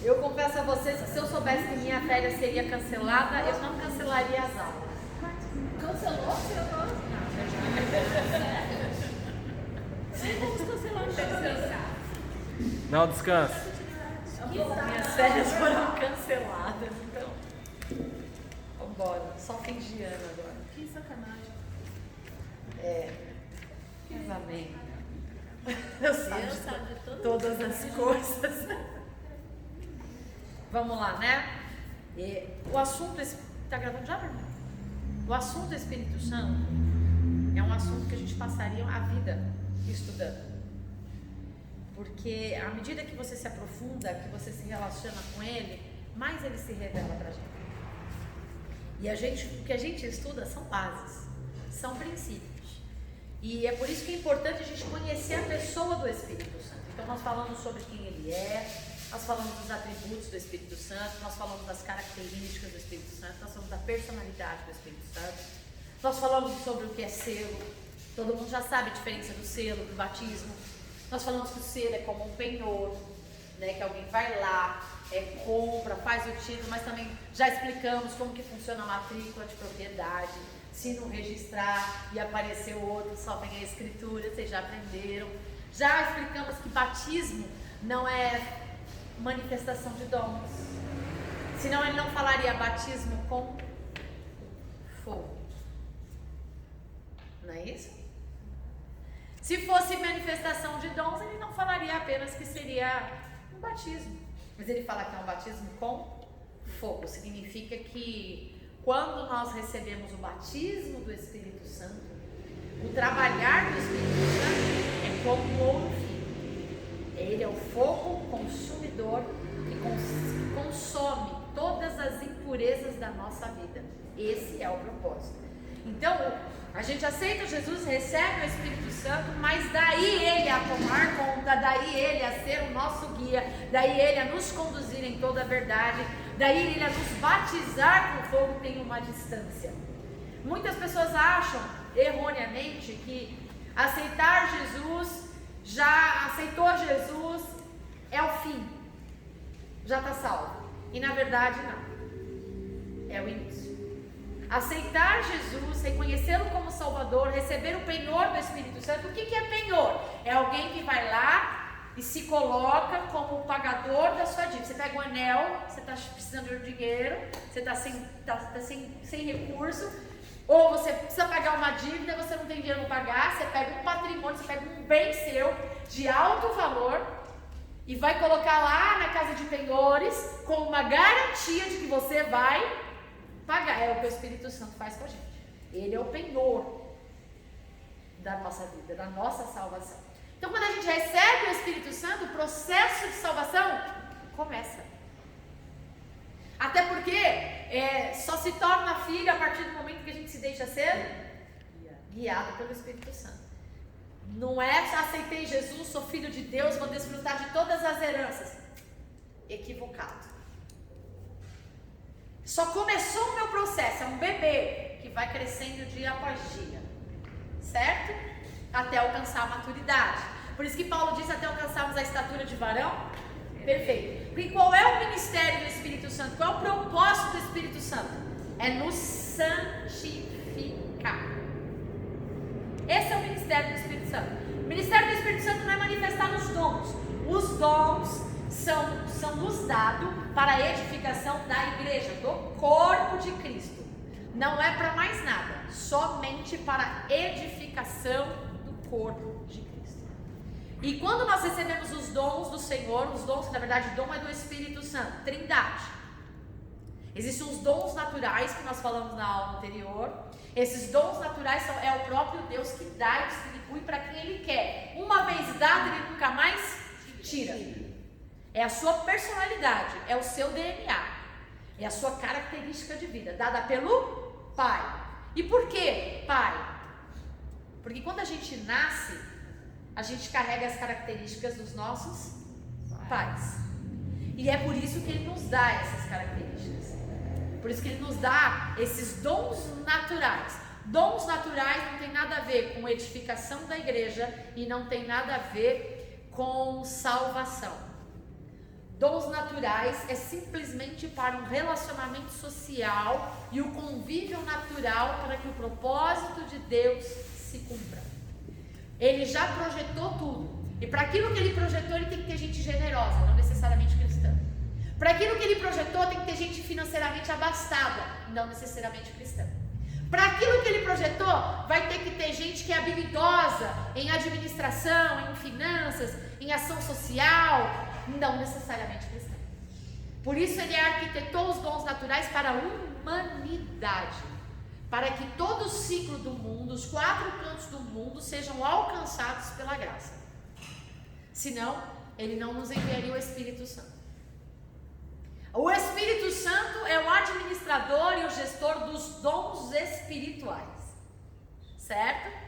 Eu confesso a vocês que se eu soubesse que minha férias seria cancelada, eu não cancelaria as aulas. Cancelou? Vamos cancelar o descansar. Não, descansa. Minhas férias foram canceladas, então. Vambora, só fim de ano agora. Que sacanagem. Mas amém. Deus sabe de todas as coisas. Vamos lá, né? O assunto. Tá gravando já, irmão? O assunto Espírito Santo é um assunto que a gente passaria a vida estudando. Porque à medida que você se aprofunda, que você se relaciona com ele, mais ele se revela pra gente. E o que a gente estuda são bases, são princípios. E é por isso que é importante a gente conhecer a pessoa do Espírito Santo. Então nós falamos sobre quem ele é, nós falamos dos atributos do Espírito Santo, nós falamos das características do Espírito Santo, nós falamos da personalidade do Espírito Santo, nós falamos sobre o que é selo. Todo mundo já sabe a diferença do selo, do batismo. Nós falamos que o selo é como um penhor, né, que alguém vai lá, compra, faz o título, mas também já explicamos como que funciona a matrícula de propriedade. Se não registrar e aparecer outro, só vem a escritura, vocês já aprenderam. Já explicamos que batismo não é manifestação de dons, senão ele não falaria batismo com fogo. Não é isso? Se fosse manifestação de dons, ele não falaria apenas que seria um batismo, mas ele fala que é um batismo com fogo. Significa que quando nós recebemos o batismo do Espírito Santo, o trabalhar do Espírito Santo é como ouro fino. Ele é o fogo consumidor que consome todas as impurezas da nossa vida. Esse é o propósito. Então, a gente aceita Jesus, recebe o Espírito Santo, mas daí ele a tomar conta, daí ele a ser o nosso guia, daí ele a nos conduzir em toda a verdade, daí ele a nos batizar com fogo, tem uma distância. Muitas pessoas acham, erroneamente, que aceitar Jesus, já aceitou Jesus, é o fim, já está salvo. E na verdade não, é o início. Aceitar Jesus, reconhecê-lo como Salvador, receber o penhor do Espírito Santo. O que é penhor? É alguém que vai lá e se coloca como o pagador da sua dívida. Você pega um anel, você está precisando de dinheiro, você está sem recurso, ou você precisa pagar uma dívida, você não tem dinheiro para pagar, você pega um patrimônio, você pega um bem seu de alto valor e vai colocar lá na casa de penhores com uma garantia de que você vai pagar. É o que o Espírito Santo faz com a gente. Ele é o penhor da nossa vida, da nossa salvação. Então, quando a gente recebe o Espírito Santo, o processo de salvação começa. Até porque só se torna filho a partir do momento que a gente se deixa ser guiado pelo Espírito Santo. Não é aceitei Jesus, sou filho de Deus, vou desfrutar de todas as heranças. Equivocado. Só começou o meu processo, é um bebê que vai crescendo dia após dia, certo? Até alcançar a maturidade. Por isso que Paulo diz até alcançarmos a estatura de varão perfeito. Porque qual é o ministério do Espírito Santo? Qual é o propósito do Espírito Santo? É nos santificar. Esse é o ministério do Espírito Santo. O ministério do Espírito Santo não é manifestar nos dons. Os dons são nos dados para a edificação da igreja, do corpo de Cristo. Não é para mais nada, somente para a edificação do corpo de Cristo. E quando nós recebemos os dons do Senhor, os dons, que na verdade o dom é do Espírito Santo, Trindade. Existem os dons naturais que nós falamos na aula anterior. Esses dons naturais é o próprio Deus que dá e distribui para quem Ele quer. Uma vez dado, Ele nunca mais tira. É a sua personalidade, é o seu DNA, é a sua característica de vida, dada pelo Pai. E por que Pai? Porque quando a gente nasce, a gente carrega as características dos nossos pais. E é por isso que Ele nos dá essas características. Por isso que Ele nos dá esses dons naturais. Dons naturais não tem nada a ver com edificação da igreja e não tem nada a ver com salvação. Dons naturais é simplesmente para um relacionamento social e o convívio natural para que o propósito de Deus se cumpra. Ele já projetou tudo. E para aquilo que ele projetou, ele tem que ter gente generosa, não necessariamente cristã. Para aquilo que ele projetou, tem que ter gente financeiramente abastada, não necessariamente cristã. Para aquilo que ele projetou, vai ter que ter gente que é habilidosa em administração, em finanças, em ação social, não necessariamente cristã. Por isso ele arquitetou os dons naturais para a humanidade, para que todo o ciclo do mundo, os 4 cantos do mundo, sejam alcançados pela graça. Senão, ele não nos enviaria o Espírito Santo. O Espírito Santo é o administrador e o gestor dos dons espirituais, certo?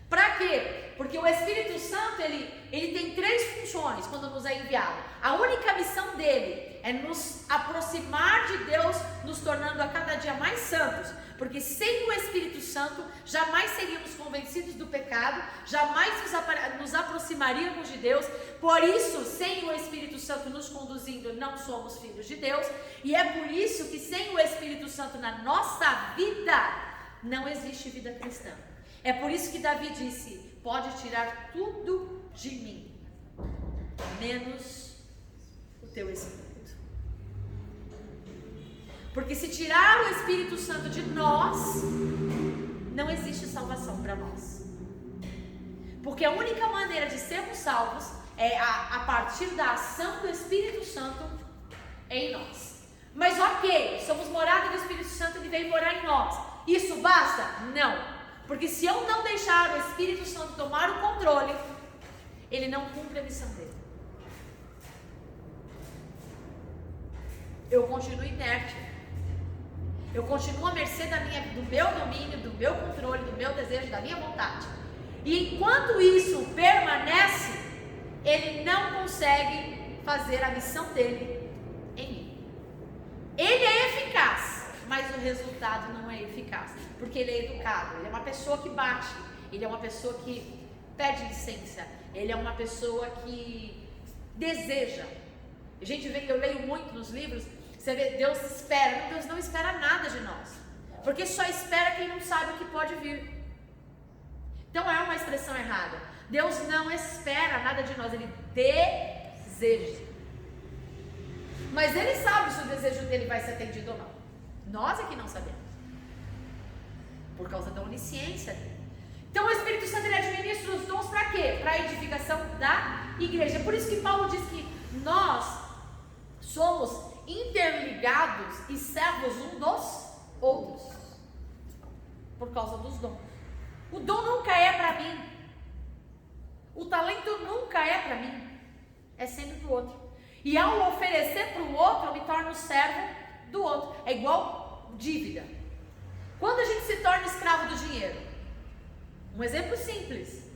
Para quê? Porque o Espírito Santo, ele tem 3 funções quando nos é enviado. A única missão dele é nos aproximar de Deus, nos tornando a cada dia mais santos. Porque sem o Espírito Santo, jamais seríamos convencidos do pecado, jamais nos aproximaríamos de Deus. Por isso, sem o Espírito Santo nos conduzindo, não somos filhos de Deus. E é por isso que sem o Espírito Santo na nossa vida, não existe vida cristã. É por isso que Davi disse: pode tirar tudo de mim, menos o teu Espírito. Porque se tirar o Espírito Santo de nós, não existe salvação para nós. Porque a única maneira de sermos salvos é a partir da ação do Espírito Santo em nós. Mas ok, somos morada do Espírito Santo, ele veio morar em nós. Isso basta? Não. Porque se eu não deixar o Espírito Santo tomar o controle, ele não cumpre a missão dele. Eu continuo inerte. Eu continuo à mercê do meu domínio, do meu controle, do meu desejo, da minha vontade. E enquanto isso permanece, ele não consegue fazer a missão dele em mim. Ele é eficaz, mas o resultado não é eficaz. Porque ele é educado, ele é uma pessoa que bate, ele é uma pessoa que pede licença, ele é uma pessoa que deseja. Eu leio muito nos livros. Você vê, Deus espera. Deus não espera nada de nós, porque só espera quem não sabe o que pode vir. Então é uma expressão errada. Deus não espera nada de nós, ele deseja. Mas ele sabe se o desejo dele vai ser atendido ou não. Nós é que não sabemos, por causa da onisciência dele. Então o Espírito Santo, ele administra os dons para quê? Para a edificação da igreja. Por isso que Paulo diz que nós somos interligados e servos um dos outros, por causa dos dons. O dom nunca é para mim, o talento nunca é para mim, é sempre para o outro. E ao oferecer para o outro, eu me torno servo do outro. É igual dívida. Quando a gente se torna escravo do dinheiro, um exemplo simples: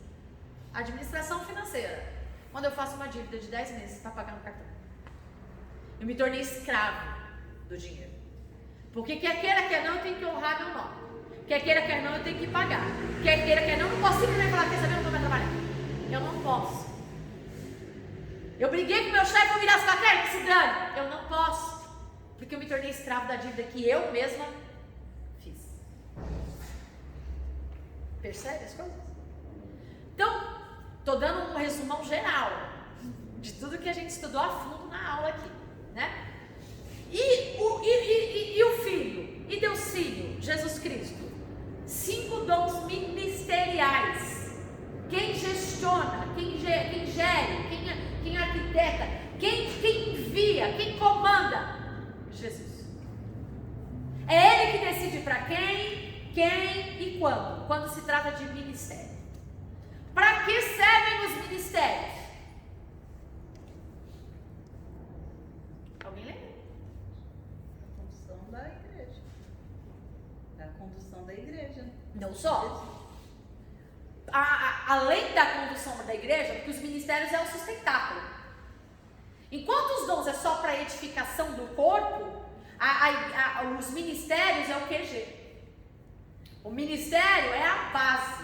administração financeira. Quando eu faço uma dívida de 10 meses para pagar no cartão, eu me tornei escravo do dinheiro. Porque quer queira, quer não, eu tenho que honrar meu nome. Quer queira, quer não, eu tenho que pagar. Quer queira, quer não, eu não posso simplesmente falar: quer saber, eu não vou mais trabalhar. Eu não posso. Eu briguei com meu chefe, vou virar as carteiras, que se dane. Eu não posso. Porque eu me tornei escravo da dívida que eu mesma fiz. Percebe as coisas? Então, estou dando um resumão geral de tudo que a gente estudou a fundo na aula aqui, né? E o Filho? E Deus Filho, Jesus Cristo? 5 dons ministeriais. Quem gestiona, quem gere, quem arquiteta, quem envia, quem comanda? Jesus. É Ele que decide para quem e quando. Quando se trata de ministério. Para que servem os ministérios? Alguém lembra? A condução da igreja. A condução da igreja. Não só. Além da condução da igreja, porque os ministérios é o sustentáculo. Enquanto os dons é só para edificação do corpo, os ministérios é o QG. O ministério é a base.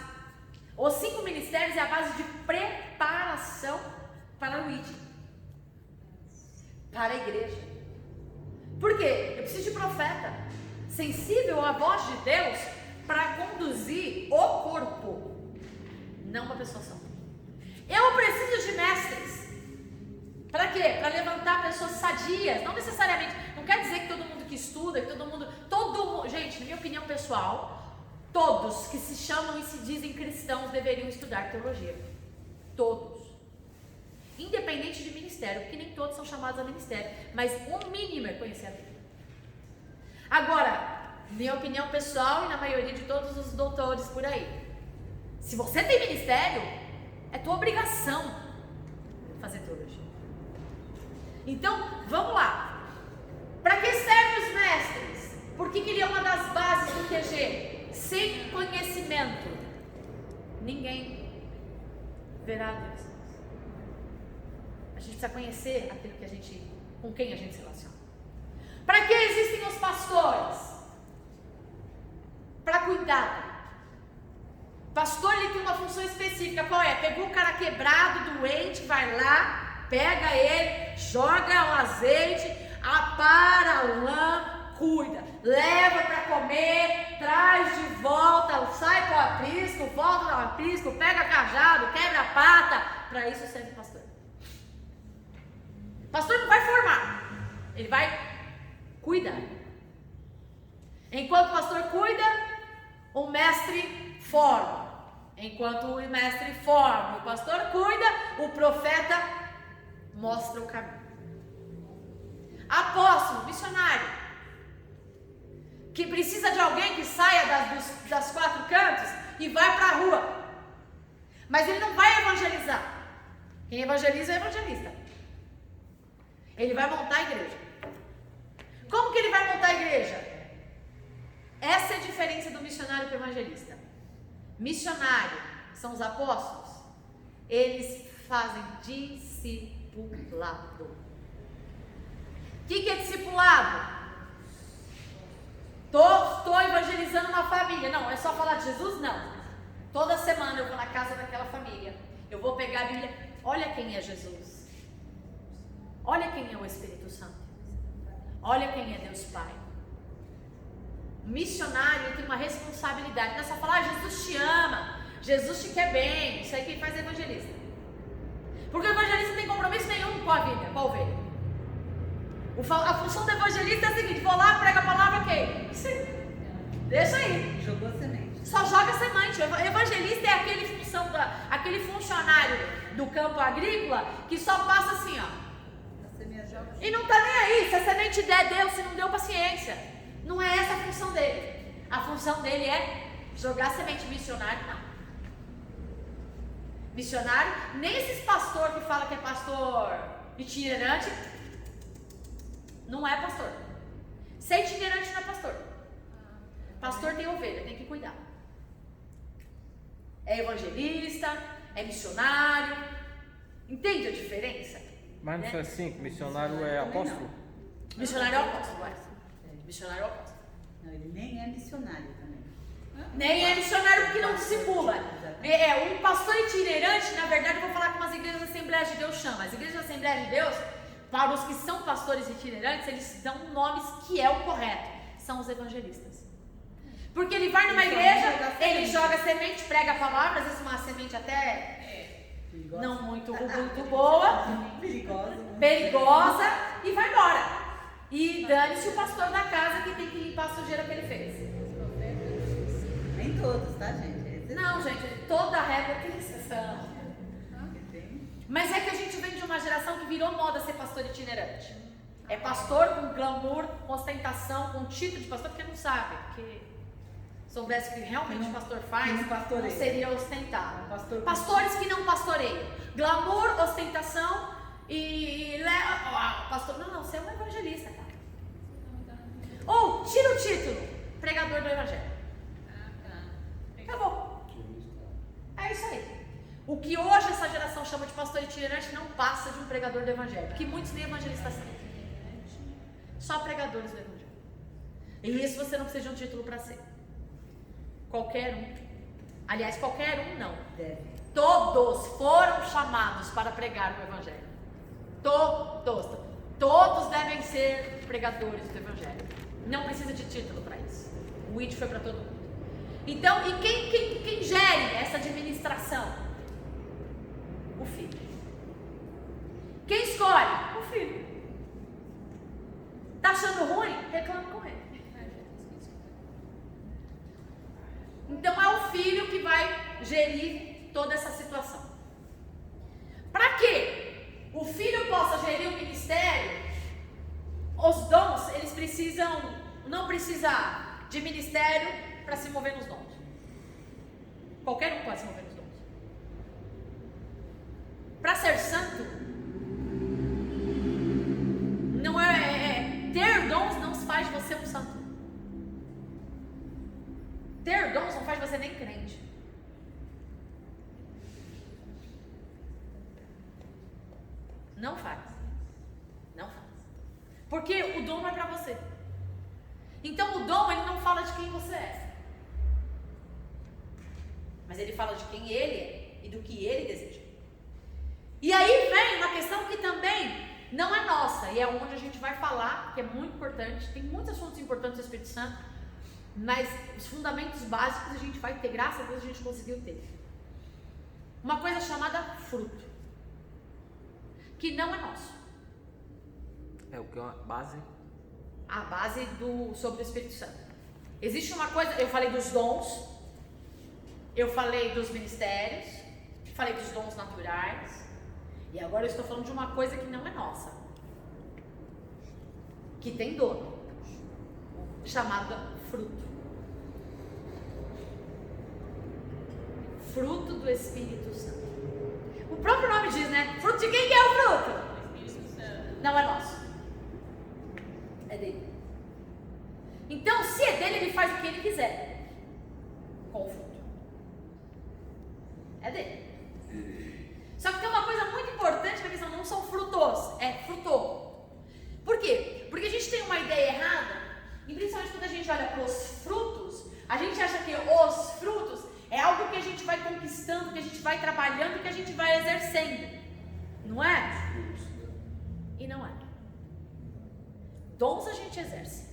Os 5 ministérios é a base de preparação para o ID. para a igreja. Por quê? Eu preciso de profeta sensível à voz de Deus para conduzir o corpo, não uma pessoa só. Eu preciso de mestres. Para quê? Para levantar pessoas sadias. Não necessariamente, não quer dizer que todo mundo que estuda, que todo mundo, gente, na minha opinião pessoal, todos que se chamam e se dizem cristãos deveriam estudar teologia. Todos. Independente de ministério, porque nem todos são chamados a ministério, mas o mínimo é conhecer a Bíblia. Agora, minha opinião pessoal e na maioria de todos os doutores por aí, se você tem ministério, é tua obrigação fazer teologia. Então, vamos lá. Para que servem os mestres? Porque ele é uma das bases do QG. Sem conhecimento, ninguém verá Deus. A gente precisa conhecer aquilo que com quem a gente se relaciona. Para que existem os pastores? Para cuidar. Pastor, ele tem uma função específica. Qual é? Pegou o cara quebrado, doente, vai lá, pega ele, joga o azeite, apara a lã, cuida, leva para comer, traz de volta, sai para o aprisco, volta no aprisco, pega cajado, quebra a pata. Para isso serve o pastor. O pastor não vai formar, ele vai cuidar. Enquanto o pastor cuida, o mestre forma. Enquanto o mestre forma, o pastor cuida, o profeta mostra o caminho. Apóstolo, missionário, que precisa de alguém que saia das quatro cantos e vai para a rua, mas ele não vai evangelizar. Quem evangeliza é evangelista. Ele vai montar a igreja. Como que ele vai montar a igreja? Essa é a diferença do missionário para o evangelista. Missionário são os apóstolos. Eles fazem discipulado. O que é discipulado? Estou evangelizando uma família. Não, é só falar de Jesus? Não. Toda semana eu vou na casa daquela família. Eu vou pegar a Bíblia. Olha quem é Jesus. Olha quem é o Espírito Santo. Olha quem é Deus Pai. O missionário tem uma responsabilidade. Não é só falar, Jesus te ama, Jesus te quer bem. Isso aí quem faz é evangelista. Porque o evangelista não tem compromisso nenhum com a vida, com a ovelha. A função do evangelista é a seguinte: vou lá, prega a palavra, ok? Sim. Deixa aí. Jogou semente. Só joga semente. O evangelista é aquele funcionário do campo agrícola que só passa assim, ó. E não tá nem aí. Se a semente der, deu. Se não deu, paciência. Não é essa a função dele. A função dele é jogar semente. Missionário, não. Missionário, nem esses pastores que falam que é pastor itinerante, não é pastor. Ser itinerante não é pastor. Pastor tem ovelha, tem que cuidar. É evangelista, é missionário. Entende a diferença? Mas não foi assim que missionário é apóstolo? Missionário é apóstolo, missionário é apóstolo. Não, ele nem é missionário também. Nem é missionário porque não discipula. Um pastor itinerante, na verdade, eu vou falar como as igrejas da Assembleia de Deus chamam. As igrejas da Assembleia de Deus, para os que são pastores itinerantes, eles dão nomes que é o correto. São os evangelistas. Porque ele vai numa igreja, ele joga semente, prega a palavra, às vezes uma semente até não muito boa, perigosa, e vai embora. E dane-se o pastor da casa que tem que limpar a sujeira que ele fez. Nem todos, tá, gente? Não, gente, toda regra tem exceção. Mas é que a gente vem de uma geração que virou moda ser pastor itinerante. É pastor com glamour, com ostentação, com título de pastor, porque não sabe. Porque soubesse o que realmente o pastor faz, não seria ostentado. Pastores que não pastoreiam. Glamour, ostentação e pastor. Não, você é um evangelista, cara. Ou tira o título, pregador do evangelho. Acabou. É isso aí. O que hoje essa geração chama de pastor itinerante não passa de um pregador do evangelho, porque muitos nem evangelistas são. Só pregadores do evangelho. E isso você não precisa de um título para ser. Qualquer um. Aliás, qualquer um não. Todos foram chamados para pregar o evangelho. Todos. Todos devem ser pregadores do Evangelho. Não precisa de título para isso. O ID foi para todo mundo. Então, e quem gere essa administração? O filho. Quem escolhe? O filho. Tá achando ruim? Reclama com ele. Então é o filho que vai gerir toda essa situação. Para que o filho possa gerir o ministério, os dons, eles precisam não precisar de ministério para se mover nos dons. Qualquer um pode se mover nos dons. Para ser santo, não ter dons não faz você um santo. Ter dons não faz você nem crente. Não faz. Não faz. Porque o dom não é para você. Então o dom, ele não fala de quem você é. Mas ele fala de quem ele é e do que ele deseja. E aí vem uma questão que também não é nossa, e é onde a gente vai falar, que é muito importante. Tem muitos assuntos importantes do Espírito Santo, mas os fundamentos básicos a gente vai ter, graças a Deus a gente conseguiu ter. Uma coisa chamada fruto, que não é nosso. É o que é uma base? A base sobre o Espírito Santo. Existe uma coisa, eu falei dos dons, eu falei dos ministérios, falei dos dons naturais, e agora eu estou falando de uma coisa que não é nossa, que tem dono, chamada fruto. Fruto do Espírito Santo. O próprio nome diz, né? Fruto de quem que é o fruto? Espírito Santo. Não é nosso. É dele. Então, se é dele, ele faz o que ele quiser com o fruto. É dele. Só que tem uma coisa muito importante na questão, não são frutos, é frutor. Por quê? Porque a gente tem uma ideia errada, e principalmente quando a gente olha para os frutos, a gente acha que os frutos é algo que a gente vai conquistando, que a gente vai trabalhando, que a gente vai exercendo. Não é? E não é. Dons a gente exerce.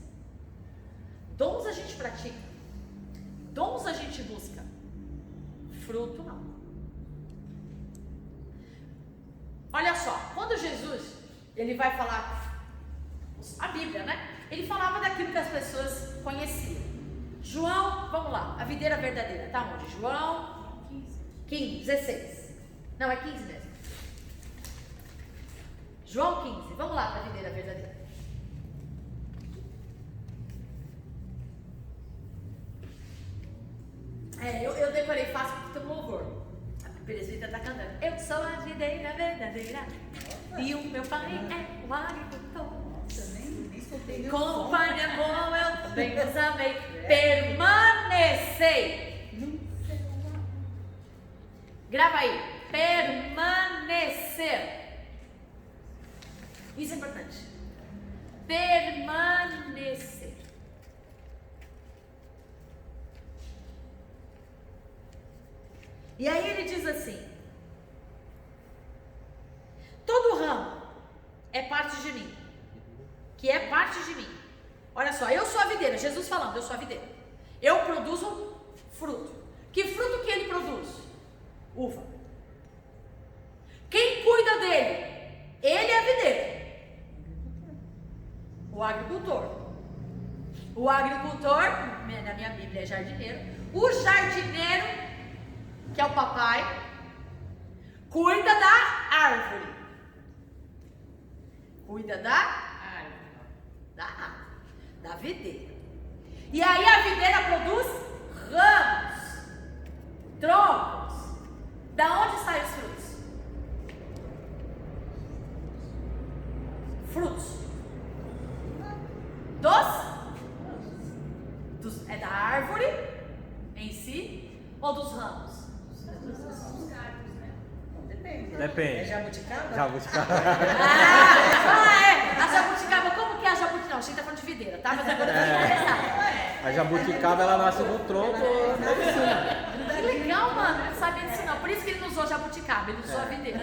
Dons a gente pratica. Dons a gente busca. Fruto não. Olha só, quando Jesus, ele vai falar, a Bíblia, né? Ele falava daquilo que as pessoas conheciam. João, vamos lá, a videira verdadeira, tá onde? João 15, 16. Não, é 15 mesmo. João 15, vamos lá para a videira verdadeira. Eu decorei fácil porque estou no louvor. A presbítera está cantando. Eu sou a videira verdadeira e o meu pai é o agricultor. Com pai de amor eu também vos amei. Permanecei. Grava aí. Permanecer. Isso é importante. Permanecer. E aí ele diz assim: todo ramo é parte de mim, que é parte de mim. Olha só, eu sou a videira, Jesus falando, eu sou a videira. Eu produzo fruto. Que fruto que ele produz? Uva. Quem cuida dele? Ele é a videira. O agricultor. O agricultor, na minha Bíblia é jardineiro. O jardineiro, que é o papai, cuida da árvore. Cuida da árvore. Da videira. E aí a videira produz ramos, troncos. Da onde saem os frutos? Frutos. É da árvore em si ou dos ramos? Depende. É jabuticaba? Jabuticaba. A jabuticaba, como que é a jabuticaba? Não, a gente tá falando de videira, tá? Mas agora eu tô interessada. A jabuticaba, ela nasce do tronco. Que legal, mano, eu não sabia disso não. Por isso que ele não usou jabuticaba, ele usou a videira.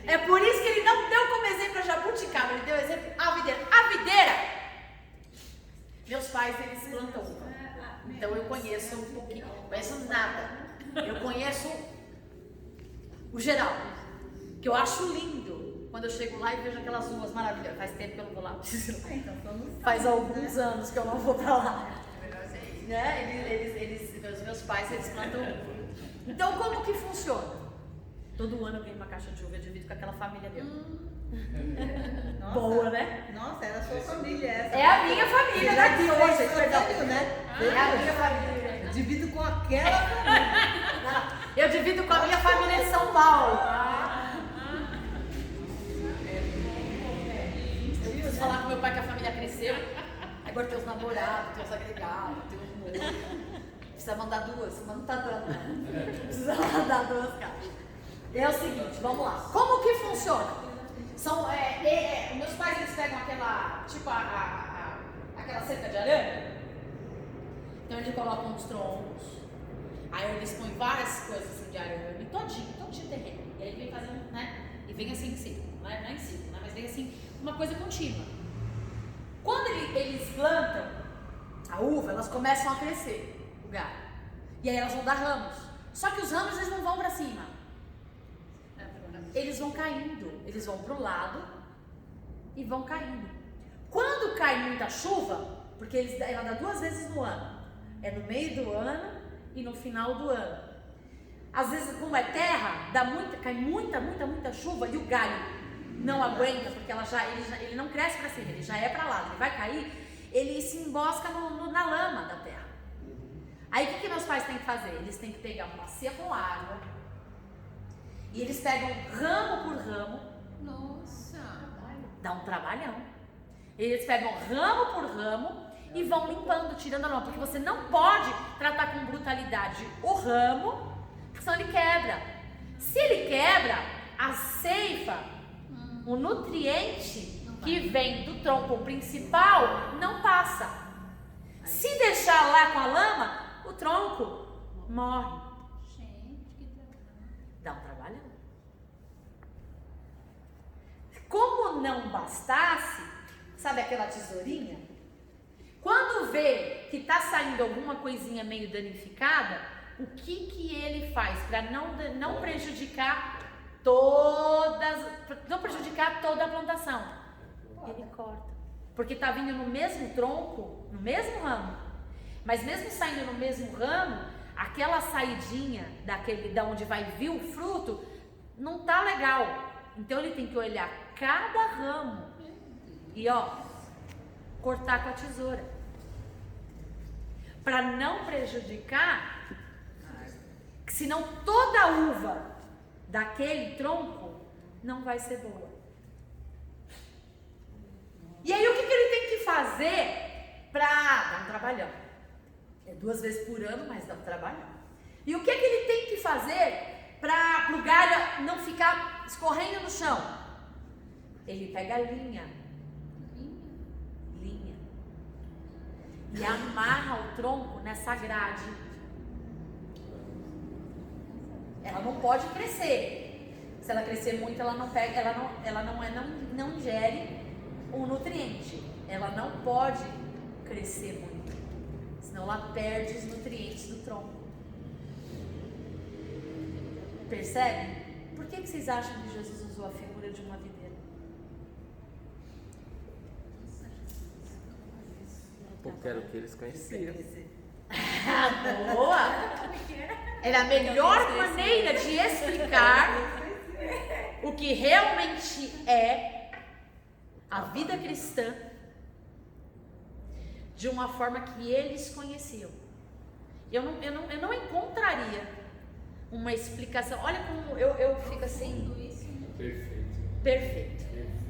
É por isso que ele não deu pais, eles plantam uva. Então eu conheço um pouquinho, conheço nada. Eu conheço o geral, que eu acho lindo. Quando eu chego lá e vejo aquelas uvas maravilhosas. Faz tempo que eu não vou lá. Faz alguns anos que eu não vou pra lá. Né? Meus pais, eles plantam uva. Então como que funciona? Todo ano eu ganho uma caixa de uva, eu divido com aquela família dele. Nossa, Boa, né? Nossa, era a sua família essa. É a minha família daqui hoje, perdão. Né? É a minha família. Divido com aquela família. Eu divido com a minha família de São Paulo. Eu preciso falar com meu pai que a família cresceu. Agora tem os namorados, tem os agregados, tem os moços. Precisa mandar duas, mas não tá dando, né? Precisa mandar duas caixas. É o seguinte, vamos lá. Como que funciona? Meus pais, eles pegam aquela, tipo aquela cerca de arame. Então eles colocam os troncos. Aí eles põem várias coisas assim de arame, todinho terreno. E aí vem fazendo, né? E vem assim em cima, não é em cima, né? Mas vem assim, uma coisa contínua. Quando eles plantam a uva, elas começam a crescer, o galho. E aí elas vão dar ramos. Só que os ramos, eles não vão pra cima. Eles vão caindo, eles vão pro lado e vão caindo. Quando cai muita chuva, porque ela dá 2 vezes no ano, é no meio do ano e no final do ano. Às vezes, como é terra, cai muita chuva e o galho não aguenta, porque ele não cresce para cima, ele já é para lá, ele vai cair, ele se embosca na lama da terra. Aí o que meus pais têm que fazer? Eles têm que pegar uma bacia com água. E eles pegam ramo por ramo. Nossa! Dá um trabalhão. Eles pegam ramo por ramo e vão limpando, tirando a lama. Porque você não pode tratar com brutalidade o ramo, porque senão ele quebra. Se ele quebra, a seifa, o nutriente que vem do tronco principal, não passa. Se deixar lá com a lama, o tronco morre. Dá um trabalhão. Como não bastasse, sabe aquela tesourinha? Quando vê que está saindo alguma coisinha meio danificada, o que ele faz para não prejudicar toda a plantação? Ele corta. Porque está vindo no mesmo tronco, no mesmo ramo. Mas mesmo saindo no mesmo ramo, aquela saidinha da onde vai vir o fruto não tá legal. Então ele tem que olhar cada ramo e cortar com a tesoura para não prejudicar, senão toda a uva daquele tronco não vai ser boa. E aí o que ele tem que fazer para dar um trabalhão? É 2 vezes por ano, mas dá um trabalho. E o que ele tem que fazer para o galho não ficar escorrendo no chão? Ele pega linha e amarra o tronco nessa grade. Ela não pode crescer. Se ela crescer muito, ela não ingere um nutriente. Ela não pode crescer muito. Senão ela perde os nutrientes do tronco. Percebe? Por que vocês acham que Jesus usou a figura de uma videira? Porque era o que eles conheciam. Boa! Era a melhor maneira de explicar o que realmente é a vida cristã de uma forma que eles conheciam. Eu não encontraria uma explicação. Olha como eu fico assim. Perfeito.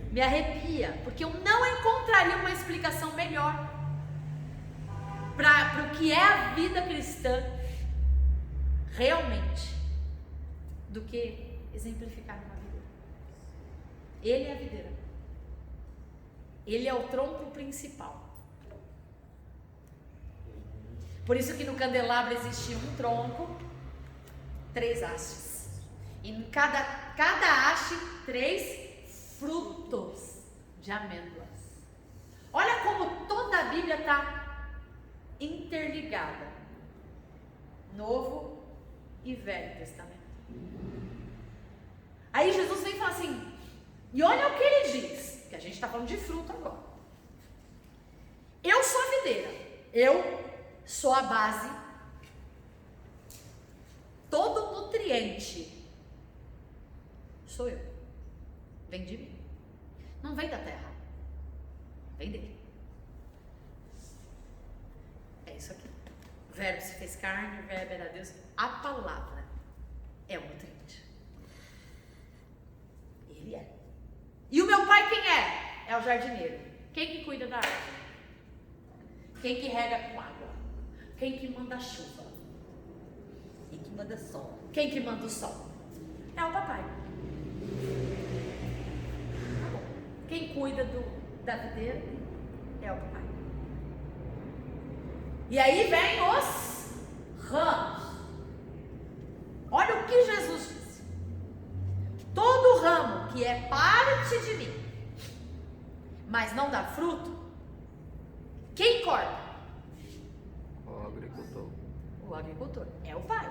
Me arrepia, porque eu não encontraria uma explicação melhor para o que é a vida cristã realmente do que exemplificar numa videira. Ele é a videira. Ele é o tronco principal. Por isso que no candelabro existe um tronco, 3 hastes. E em cada haste, 3 frutos de amêndoas. Olha como toda a Bíblia está interligada. Novo e Velho Testamento. Aí Jesus vem e fala assim, e olha o que ele diz, que a gente está falando de fruto agora. Eu sou a videira, eu sou a base, todo nutriente sou eu, vem de mim, não vem da terra, vem dele. É isso aqui. O verbo se fez carne, o verbo era Deus. A palavra é o nutriente. Ele é. E o meu pai quem é? É o jardineiro. Quem que cuida da árvore? Quem que rega com água? Quem que manda a chuva? E que manda sol. Quem que manda o sol? É o papai. Tá bom. Quem cuida da videira é o papai. E aí vem os ramos. Olha o que Jesus disse. Todo ramo que é parte de mim, mas não dá fruto, quem corta? O agricultor. O agricultor. É o pai.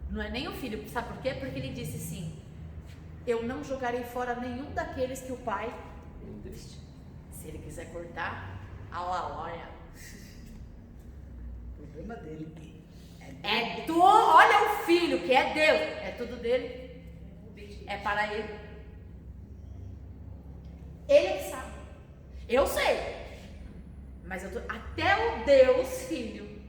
Não é nem o filho. Sabe por quê? Porque ele disse assim, eu não jogarei fora nenhum daqueles que o pai disse. Se ele quiser cortar, olha. O problema dele. Olha o filho que é Deus, é tudo dele, é para ele. Ele é que sabe. Eu sei, mas até o Deus Filho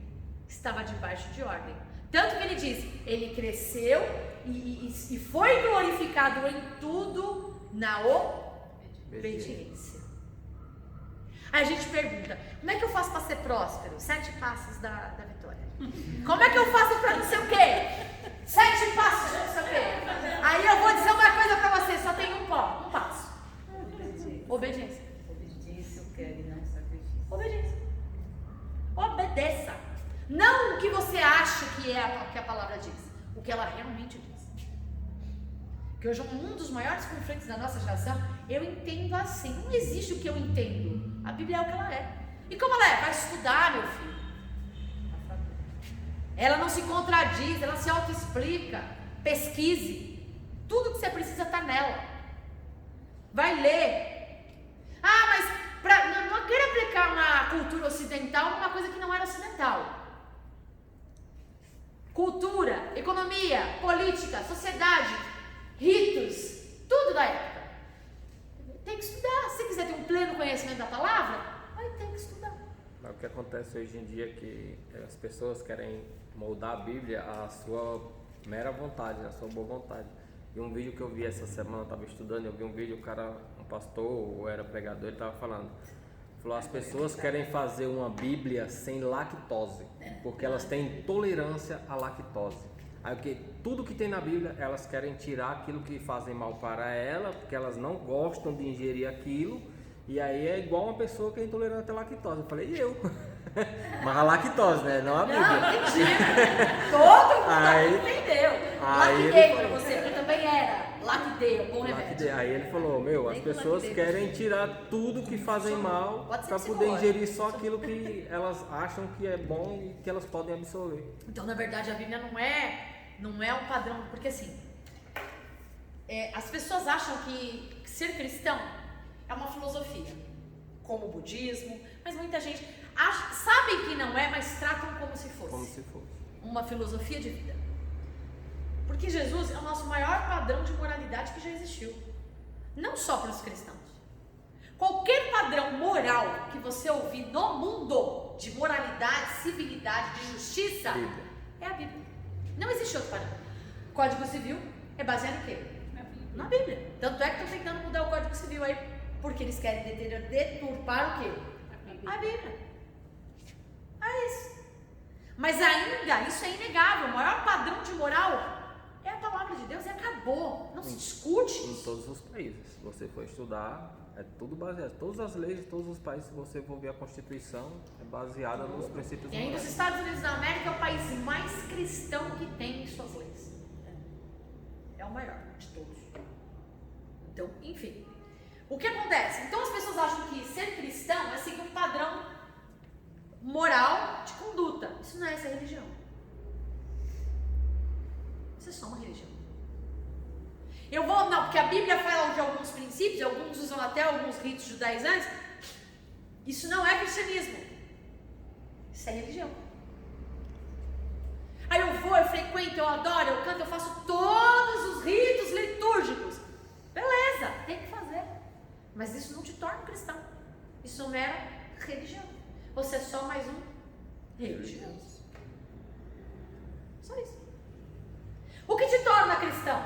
estava debaixo de ordem. Tanto que ele diz, ele cresceu e foi glorificado em tudo na obediência. Aí a gente pergunta, como é que eu faço para ser próspero? 7 passos da vitória. Como é que eu faço para não sei o quê? 7 passos de não sei o quê. Aí eu vou dizer uma coisa para você, só tem um passo. Obediência. Obediência eu quero e não sacrifício. Obediência. Obedeça. Não o que você acha que a palavra diz, o que ela realmente diz. Porque hoje um dos maiores conflitos da nossa geração, eu entendo assim. Não existe o que eu entendo. A Bíblia é o que ela é. E como ela é? Vai estudar, meu filho. Ela não se contradiz, ela se autoexplica. Pesquise. Tudo que você precisa está nela. Vai ler. Ah, mas não quero aplicar uma cultura ocidental numa coisa que não era ocidental. Cultura, economia, política, sociedade, ritos, tudo da época. Tem que estudar. Se você quiser ter um pleno conhecimento da palavra, vai ter que estudar. O que acontece hoje em dia é que as pessoas querem moldar a Bíblia à sua mera vontade, à sua boa vontade. E um vídeo que eu vi essa semana, eu estava estudando, eu vi um vídeo, um pastor, ou era pregador, ele estava falando, as pessoas querem fazer uma Bíblia sem lactose, porque elas têm intolerância à lactose. Aí porque tudo que tem na Bíblia, elas querem tirar aquilo que fazem mal para ela, porque elas não gostam de ingerir aquilo, e aí é igual uma pessoa que é intolerante à lactose. Eu falei, e eu? Mas a lactose, né? Não a Bíblia. Não, entendi. Todo mundo entendeu. Lactei pra você, que também era. Lactei, bom remédio. Aí ele falou, as pessoas querem tirar tudo que fazem mal para poder ingerir só aquilo que elas acham que é bom e que elas podem absorver. Então, na verdade, a Bíblia não é um padrão, porque assim, as pessoas acham que ser cristão é uma filosofia, como o budismo, mas muita gente sabem que não é, mas tratam como se fosse. Como se fosse. Uma filosofia de vida. Porque Jesus é o nosso maior padrão de moralidade que já existiu. Não só para os cristãos. Qualquer padrão moral que você ouvir no mundo, de moralidade, civilidade, de justiça, é a Bíblia. Não existe outro padrão. O Código Civil é baseado em quê? Na Bíblia. Tanto é que estão tentando mudar o Código Civil aí, porque eles querem deturpar o quê? A Bíblia. É isso. Mas ainda, isso é inegável. O maior padrão de moral é a palavra de Deus e acabou. Não se discute. Em todos os países. Se você for estudar, é tudo baseado. Todas as leis de todos os países, se você for ver a Constituição, é baseada nos princípios E ainda os Estados Unidos da América é o país mais cristão que tem em suas leis. É o maior de todos. Então, enfim. O que acontece? Então as pessoas acham que ser cristão é seguir um padrão moral de conduta. Isso não é essa religião. Isso é só uma religião. Não, porque a Bíblia fala de alguns princípios, alguns usam até alguns ritos judaizantes. Isso não é cristianismo. Isso é religião. Aí eu vou, eu frequento, eu adoro, eu canto, eu faço todos os ritos litúrgicos. Beleza, tem que fazer. Mas isso não te torna um cristão. Isso não é religião. Você é só mais um religioso. Só isso. O que te torna cristão?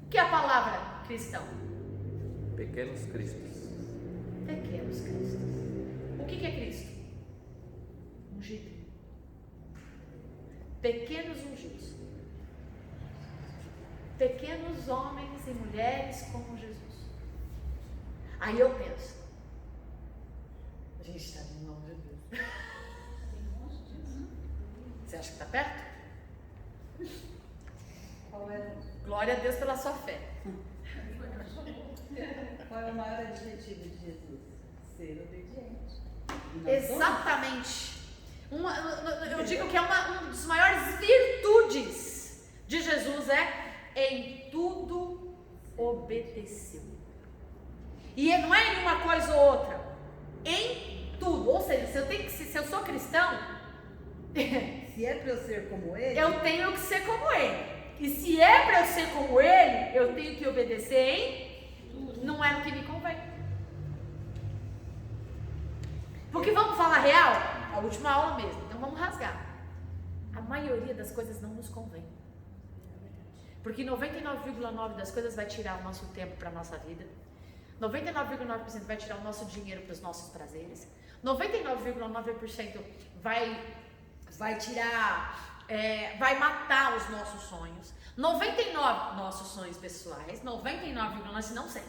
O que é a palavra cristão? Pequenos cristos. Pequenos cristos. O que é Cristo? Ungido. Pequenos ungidos. Pequenos homens e mulheres como Jesus. Aí eu penso, a gente está no nome de Deus. Você acha que está perto? Qual é, Glória a Deus pela sua fé. qual é o maior adjetivo de Jesus? Ser obediente. E nós Exatamente. Eu digo que é uma dos maiores virtudes de Jesus em tudo obedeceu. E não é em uma coisa ou outra, em tudo. Ou seja, se eu sou cristão, Se é para eu ser como ele, eu tenho que ser como ele. E se é para eu ser como ele, eu tenho que obedecer em tudo. Não é no que me convém. Porque vamos falar real? A última aula mesmo, então vamos rasgar. A maioria das coisas não nos convém. Porque 99,9% das coisas vai tirar o nosso tempo para a nossa vida. 99,9% vai tirar o nosso dinheiro para os nossos prazeres. 99,9% vai tirar, vai matar os nossos sonhos. 99% nossos sonhos pessoais. 99,9%, se não sei.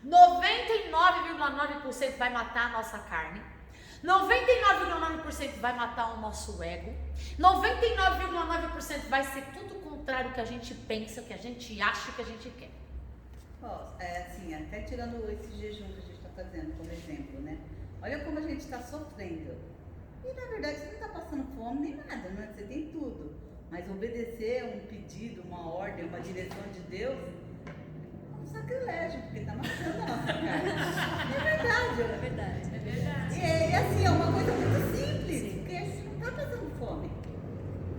99,9% vai matar a nossa carne. 99,9% vai matar o nosso ego. 99,9% vai ser tudo o contrário do que a gente pensa, que a gente acha, que a gente quer. assim, até tirando esse jejum que a gente está fazendo como exemplo, né? Olha como a gente está sofrendo. E na verdade você não está passando fome nem nada, né? Você tem tudo. Mas obedecer um pedido, uma ordem, uma direção de Deus é um sacrilégio, porque está matando a nossa carne. É verdade. É verdade, é verdade. E assim, é uma coisa muito simples, porque a gente não está passando fome.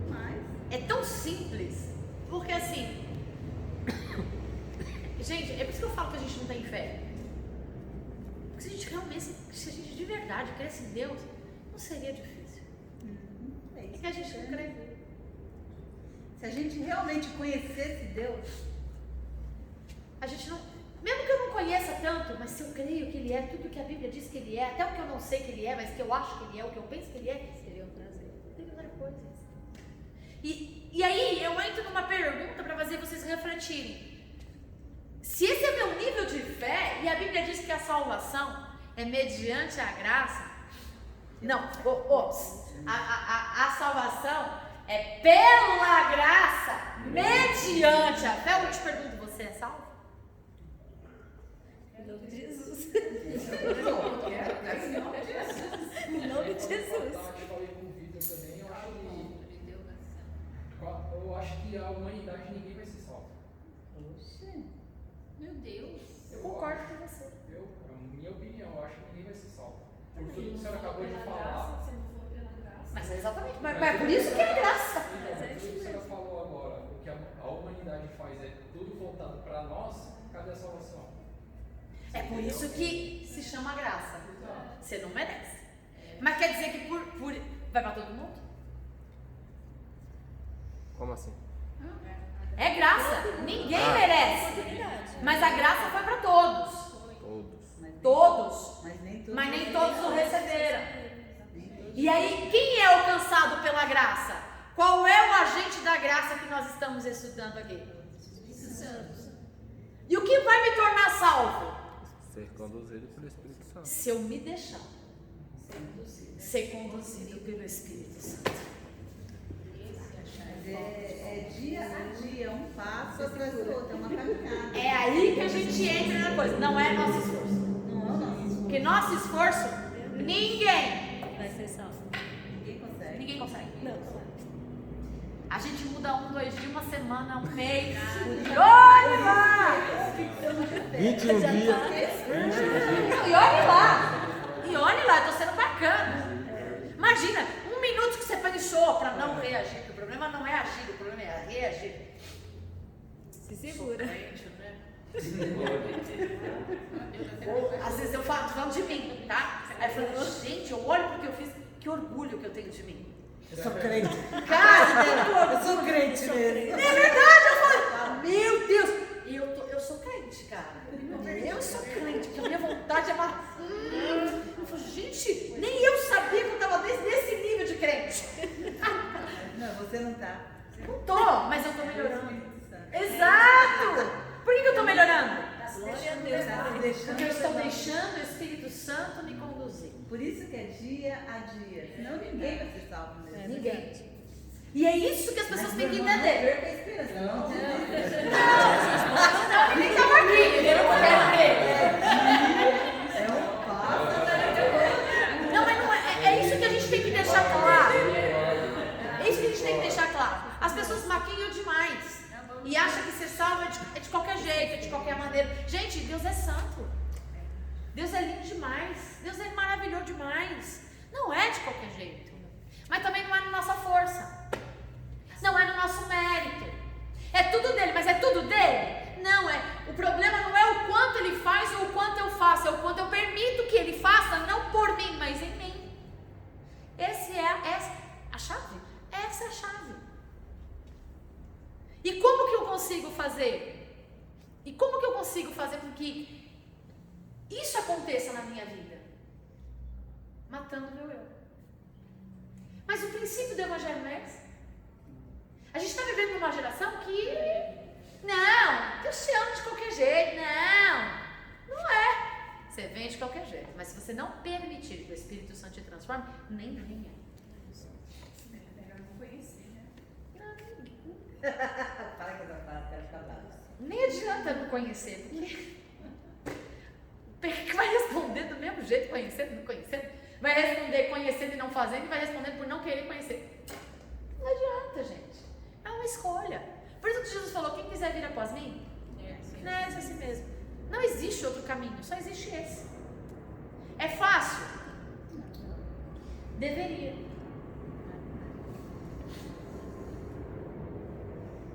Mas É tão simples, porque assim, gente, é por isso que eu falo que a gente não tem fé. Porque se a gente realmente, se a gente de verdade cresce em Deus, não seria difícil. é É isso que a gente não crê. Se a gente realmente conhecesse Deus, A gente não, mesmo que eu não conheça tanto, mas se eu creio que Ele é tudo que a Bíblia diz que Ele é, até o que eu não sei que Ele é, mas que eu acho que Ele é, o que eu penso que Ele é, seria um prazer. Tem outra coisa. E aí eu entro numa pergunta para fazer vocês refletirem. Se esse é meu nível de fé, e a Bíblia diz que a salvação é mediante a graça, não, a salvação é pela graça, mediante a fé. Eu te pergunto, você é salvo? Em nome de Jesus. Em nome de Jesus. Eu falei com o Vitor também, eu acho que a humanidade ninguém vai ser salvo. oxe, Meu Deus. Eu concordo com você. Minha opinião, eu acho que ninguém vai ser salvo. Por tudo que a senhora acabou de falar. Mas é exatamente, mas é por isso que é graça. Tudo que a senhora falou agora, o que a humanidade faz é tudo voltado para nós, cadê a salvação? É por isso que se chama graça. Você não merece. Mas quer dizer que vai para todo mundo? Como assim? É graça. Ninguém merece. Mas a graça foi para todos. Todos. Todos. mas Mas nem todos o receberam. E aí, quem é alcançado pela graça? Qual é o agente da graça que nós estamos estudando aqui? E o que vai me tornar salvo? Ser conduzido pelo Espírito Santo. Se eu me deixar ser conduzido pelo Espírito Santo. Mas é dia a dia, um passo atrás do outro, é uma caminhada. É aí que a gente entra na coisa. Não é nosso esforço. Não é o nosso esforço. Porque nosso esforço, ninguém Vai ser salvo. Ninguém consegue. Ninguém consegue. Não. A gente muda 1, 2 dias, uma semana, um mês. Olha lá! 21 dias. Não, e olha lá! E olha lá, eu tô sendo bacana. Imagina, 1 minuto que você pensou para não reagir. Porque o problema não é agir, o problema é reagir. Se segura. Sou crente, né? Às vezes eu falo, falando de mim, tá? Aí eu falo, gente, eu olho porque eu fiz, que orgulho que eu tenho de mim. Eu sou crente. Cara, Eu sou crente mesmo. é verdade, eu falo, meu Deus, e eu sou crente, cara. Eu sou crente, porque a minha vontade é uma. Eu falo, gente, nem eu sabia que eu estava nesse nível de crente. Não, você não tá. Não tô, mas eu tô melhorando. Exato! Por que eu tô melhorando? Glória a Deus. Porque eu estou deixando o Espírito Santo me conduzir. Por isso que é dia a dia. Senão ninguém vai ser salvo mesmo. Ninguém. E é isso que as pessoas têm que Não entender. perca a esperança. Não, ninguém estava aqui, ele não quer ver. É um passo. Não, mas não é isso que a gente tem que deixar claro. É isso que a gente tem que deixar claro. As pessoas maquiam demais. E acham que ser salvo é de qualquer jeito, é de qualquer maneira. Gente, Deus é santo. Deus é lindo demais. Deus é maravilhoso demais. Não é de qualquer jeito. Mas também não é na nossa força. Não é no nosso mérito. É tudo dele, mas é tudo dele? Não é. O problema não é o quanto ele faz ou o quanto eu faço, é o quanto eu permito que ele faça, não por mim, mas em mim. Essa é a chave. Essa é a chave. E como que eu consigo fazer? E como que eu consigo fazer com que isso aconteça na minha vida? Matando meu eu. Mas o princípio do evangelho não é esse. A gente está vivendo numa geração que não, Deus te ama de qualquer jeito. Não é. Você vem de qualquer jeito. Mas se você não permitir que o Espírito Santo te transforme, nem venha. Fala que eu não quero falar. Nem adianta não conhecer, porque vai responder do mesmo jeito, conhecendo, não conhecendo. Vai responder conhecendo e não fazendo, e vai responder por não querer conhecer. Não adianta, gente. É uma escolha. Por isso que Jesus falou, quem quiser vir após mim, é assim mesmo. Não existe outro caminho, só existe esse. É fácil? Deveria.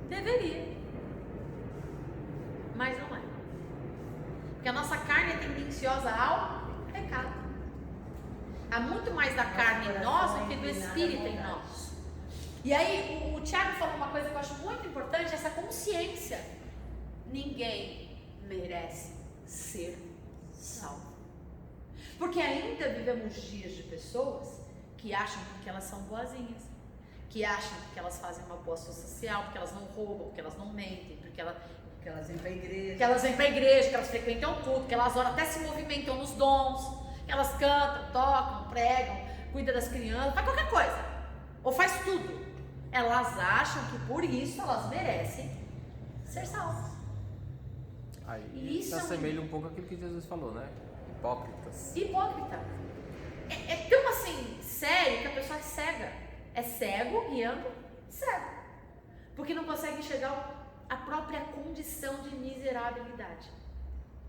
Deveria. Mas não é. Porque a nossa carne é tendenciosa ao pecado. Há muito mais da carne em nós do que do Espírito em nós. E aí o Tiago falou uma coisa que eu acho muito importante, essa consciência. Ninguém merece ser salvo. Porque ainda vivemos dias de pessoas que acham que elas são boazinhas, que acham que elas fazem uma boa ação social, porque elas não roubam, porque elas não mentem, porque elas vêm para a igreja, que elas frequentam o culto, que elas oram, até se movimentam nos dons, que elas cantam, tocam, pregam, cuidam das crianças, faz qualquer coisa, ou faz tudo. Elas acham que por isso elas merecem ser salvas. Aí Isso se é assemelha um pouco àquilo que Jesus falou, né? Hipócritas. Hipócrita. É tão assim, sério, que a pessoa é cega. É cego guiando cego. Porque não consegue enxergar a própria condição de miserabilidade.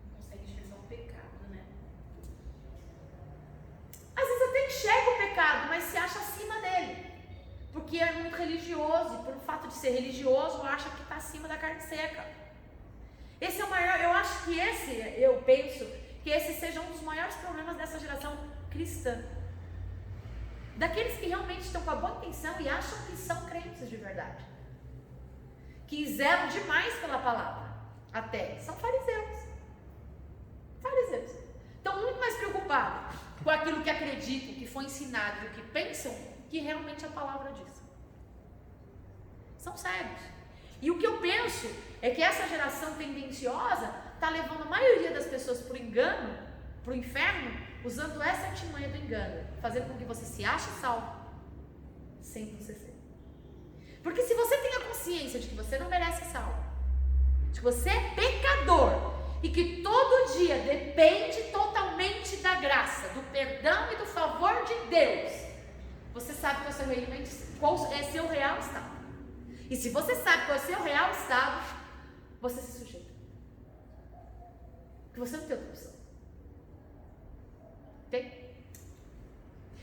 Não consegue enxergar o pecado, né? Às vezes até enxerga o pecado, mas se acha acima dele. Porque é muito religioso, e por o fato de ser religioso, acha que está acima da carne seca. Esse é o maior, eu penso que esse seja um dos maiores problemas dessa geração cristã. Daqueles que realmente estão com a boa intenção e acham que são crentes de verdade. Que zelam demais pela palavra. Até são fariseus. Fariseus. Estão muito mais preocupados com aquilo que acreditam, que foi ensinado, o que pensam, que realmente a palavra diz. São cegos. E o que eu penso é que essa geração tendenciosa está levando a maioria das pessoas para o engano, para o inferno, usando essa artimanha do engano, fazendo com que você se ache salvo, sem você ser. Porque se você tem a consciência de que você não merece ser salvo, de que você é pecador, e que todo dia depende totalmente da graça, do perdão e do favor de Deus, você sabe qual é seu real estado. E se você sabe qual é o seu real estado, você se sujeita. Porque você não tem outra opção. Tem?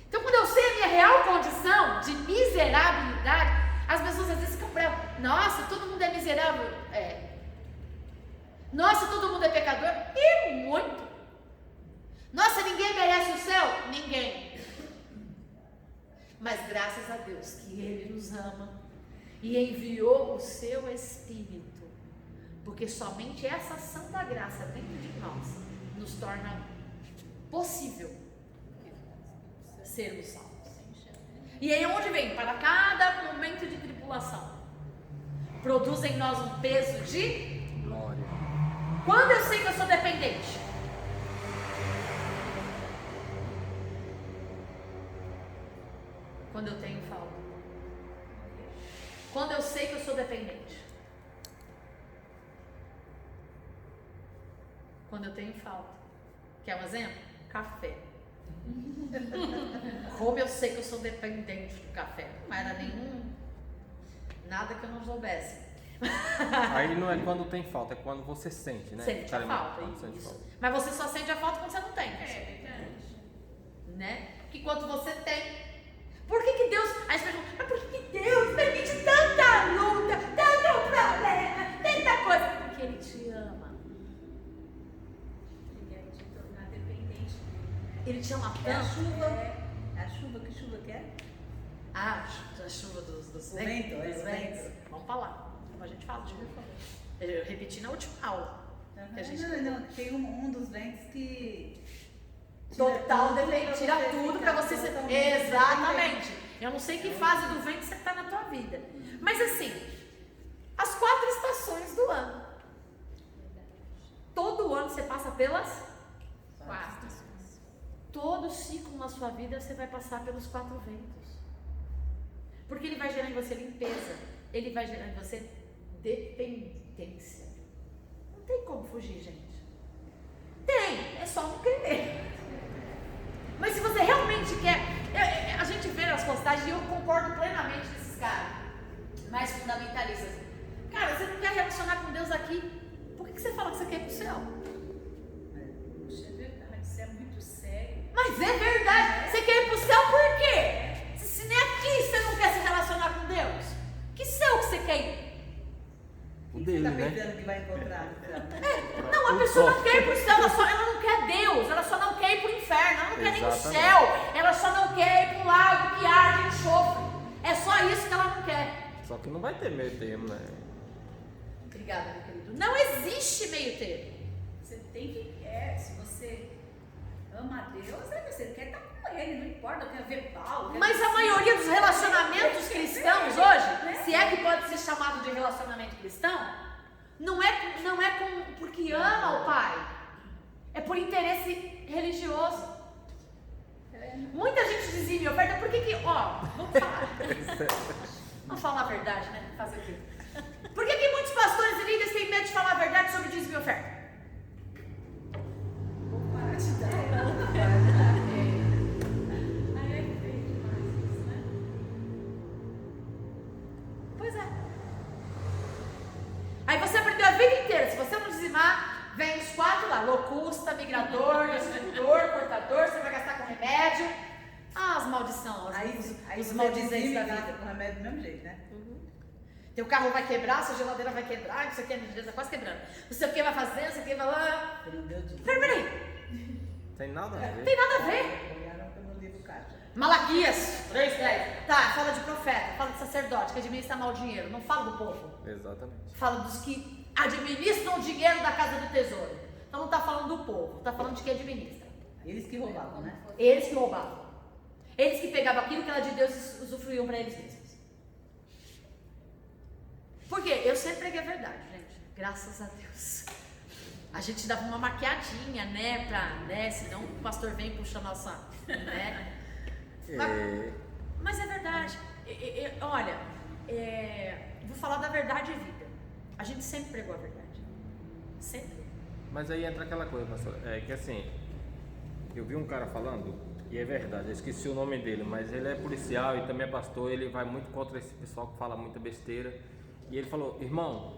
Então, quando eu sei a minha real condição de miserabilidade, as pessoas às vezes ficam bravas. Nossa, todo mundo é miserável. Nossa, todo mundo é pecador. E muito. Nossa, ninguém merece o céu. Ninguém. Mas graças a Deus que Ele nos ama e enviou o seu Espírito. Porque somente essa santa graça dentro de nós nos torna possível sermos salvos. E aí onde vem? Para cada momento de tribulação, produz em nós um peso de Glória. quando eu sei que eu sou dependente. Quando eu tenho falta. Quando eu sei que eu sou dependente. Quando eu tenho falta. Quer um exemplo? Café. Como eu sei que eu sou dependente do café? Não era nada que eu não soubesse. Aí não é quando tem falta, é quando você sente, né? Sente a falta, Quando sente isso. falta. Mas você só sente a falta quando você não tem. verdade. Né? Porque quando você tem. Por que Deus. Aí você pergunta, mas por que Deus permite tanta luta, tanto problema, tanta coisa? Porque Ele te ama. Ele quer te tornar dependente. Ele te ama É a tanto. chuva. É a chuva, que chuva que é? Ah, a chuva dos O vento, dos o ventos. vento. Vamos falar. A gente fala de chuva. Eu repeti na última aula. Que a gente Não, tem um dos ventos que total tira depende, tira você tudo ficar pra você ser. totalmente Exatamente. Eu não sei que fase do vento você está na tua vida. Mas assim, as 4 estações do ano. Todo ano você passa pelas 4. Todo ciclo na sua vida você vai passar pelos 4 ventos. Porque ele vai gerar em você limpeza. Ele vai gerar em você dependência. Não tem como fugir, gente. Tem, é só não querer. Mas se você realmente quer, a gente vê as postagens e eu concordo plenamente com esses caras mais fundamentalistas. Cara, você não quer relacionar com Deus aqui, por que você fala que você quer ir pro céu? Puxa, é verdade, isso é muito sério. Mas é verdade, você quer ir pro céu por quê? Se nem aqui você não quer se relacionar com Deus, que céu que você quer ir? O você dele, tá né? pensando que vai encontrar no céu? Não, a pessoa não quer ir pro céu, ela não quer Deus, ela só não quer ir pro inferno, ela não quer nem o Exatamente. céu, ela só não quer ir pro lago que arde e enxofre. É só isso que ela não quer. Só que não vai ter meio termo, né? Obrigada, meu querido. Não existe meio termo. Você tem que. Se você ama a Deus, você quer estar com Ele, não importa, eu quero ver Paulo. Mas a maioria dos relacionamentos cristãos hoje, se é que pode ser chamado de relacionamento cristão, não é porque ama o Pai, é por interesse religioso. Muita gente dizia minha oferta, por que vamos falar. Vamos falar a verdade, né? Fazer o quê? Por que muitos pastores e líderes têm medo de falar a verdade sobre dízimo e oferta? Vou parar de dar. Aí é feio demais isso, né? Pois é. Aí você aprendeu a vida inteira, se você não dizimar, vem os 4 lá, locusta, migrador, destruidor, cortador, você vai gastar com remédio. Ah, as maldições, os maldizentes da vida. Com remédio do mesmo jeito, né? Teu carro vai quebrar, sua geladeira vai quebrar, não sei o que, meu Deus, tá quase quebrando. Não sei o que vai fazer, não sei o que vai lá. Você não deu de Peraí, Tem nada a não ver. tem nada a ver. olharam pelo livro caixa. Malaquias 3:10. Tá, fala de profeta, fala de sacerdote que administra mal o dinheiro, não fala do povo. Exatamente. Fala dos que administram o dinheiro da casa do tesouro. Então não está falando do povo, está falando de quem administra. Eles que roubavam, né? Eles que roubavam. Eles que pegavam aquilo que era de Deus e usufruíam para eles mesmos. Por quê? Eu sempre preguei a verdade, gente. Graças a Deus. A gente dava uma maquiadinha, né? Senão o pastor vem puxar nossa, né? Mas é verdade. Olha, vou falar da verdade e vida. A gente sempre pregou a verdade. Sempre. Mas aí entra aquela coisa, pastor, que assim, Eu vi um cara falando, e é verdade, eu esqueci o nome dele, mas ele é policial e também é pastor, ele vai muito contra esse pessoal que fala muita besteira. E ele falou, irmão,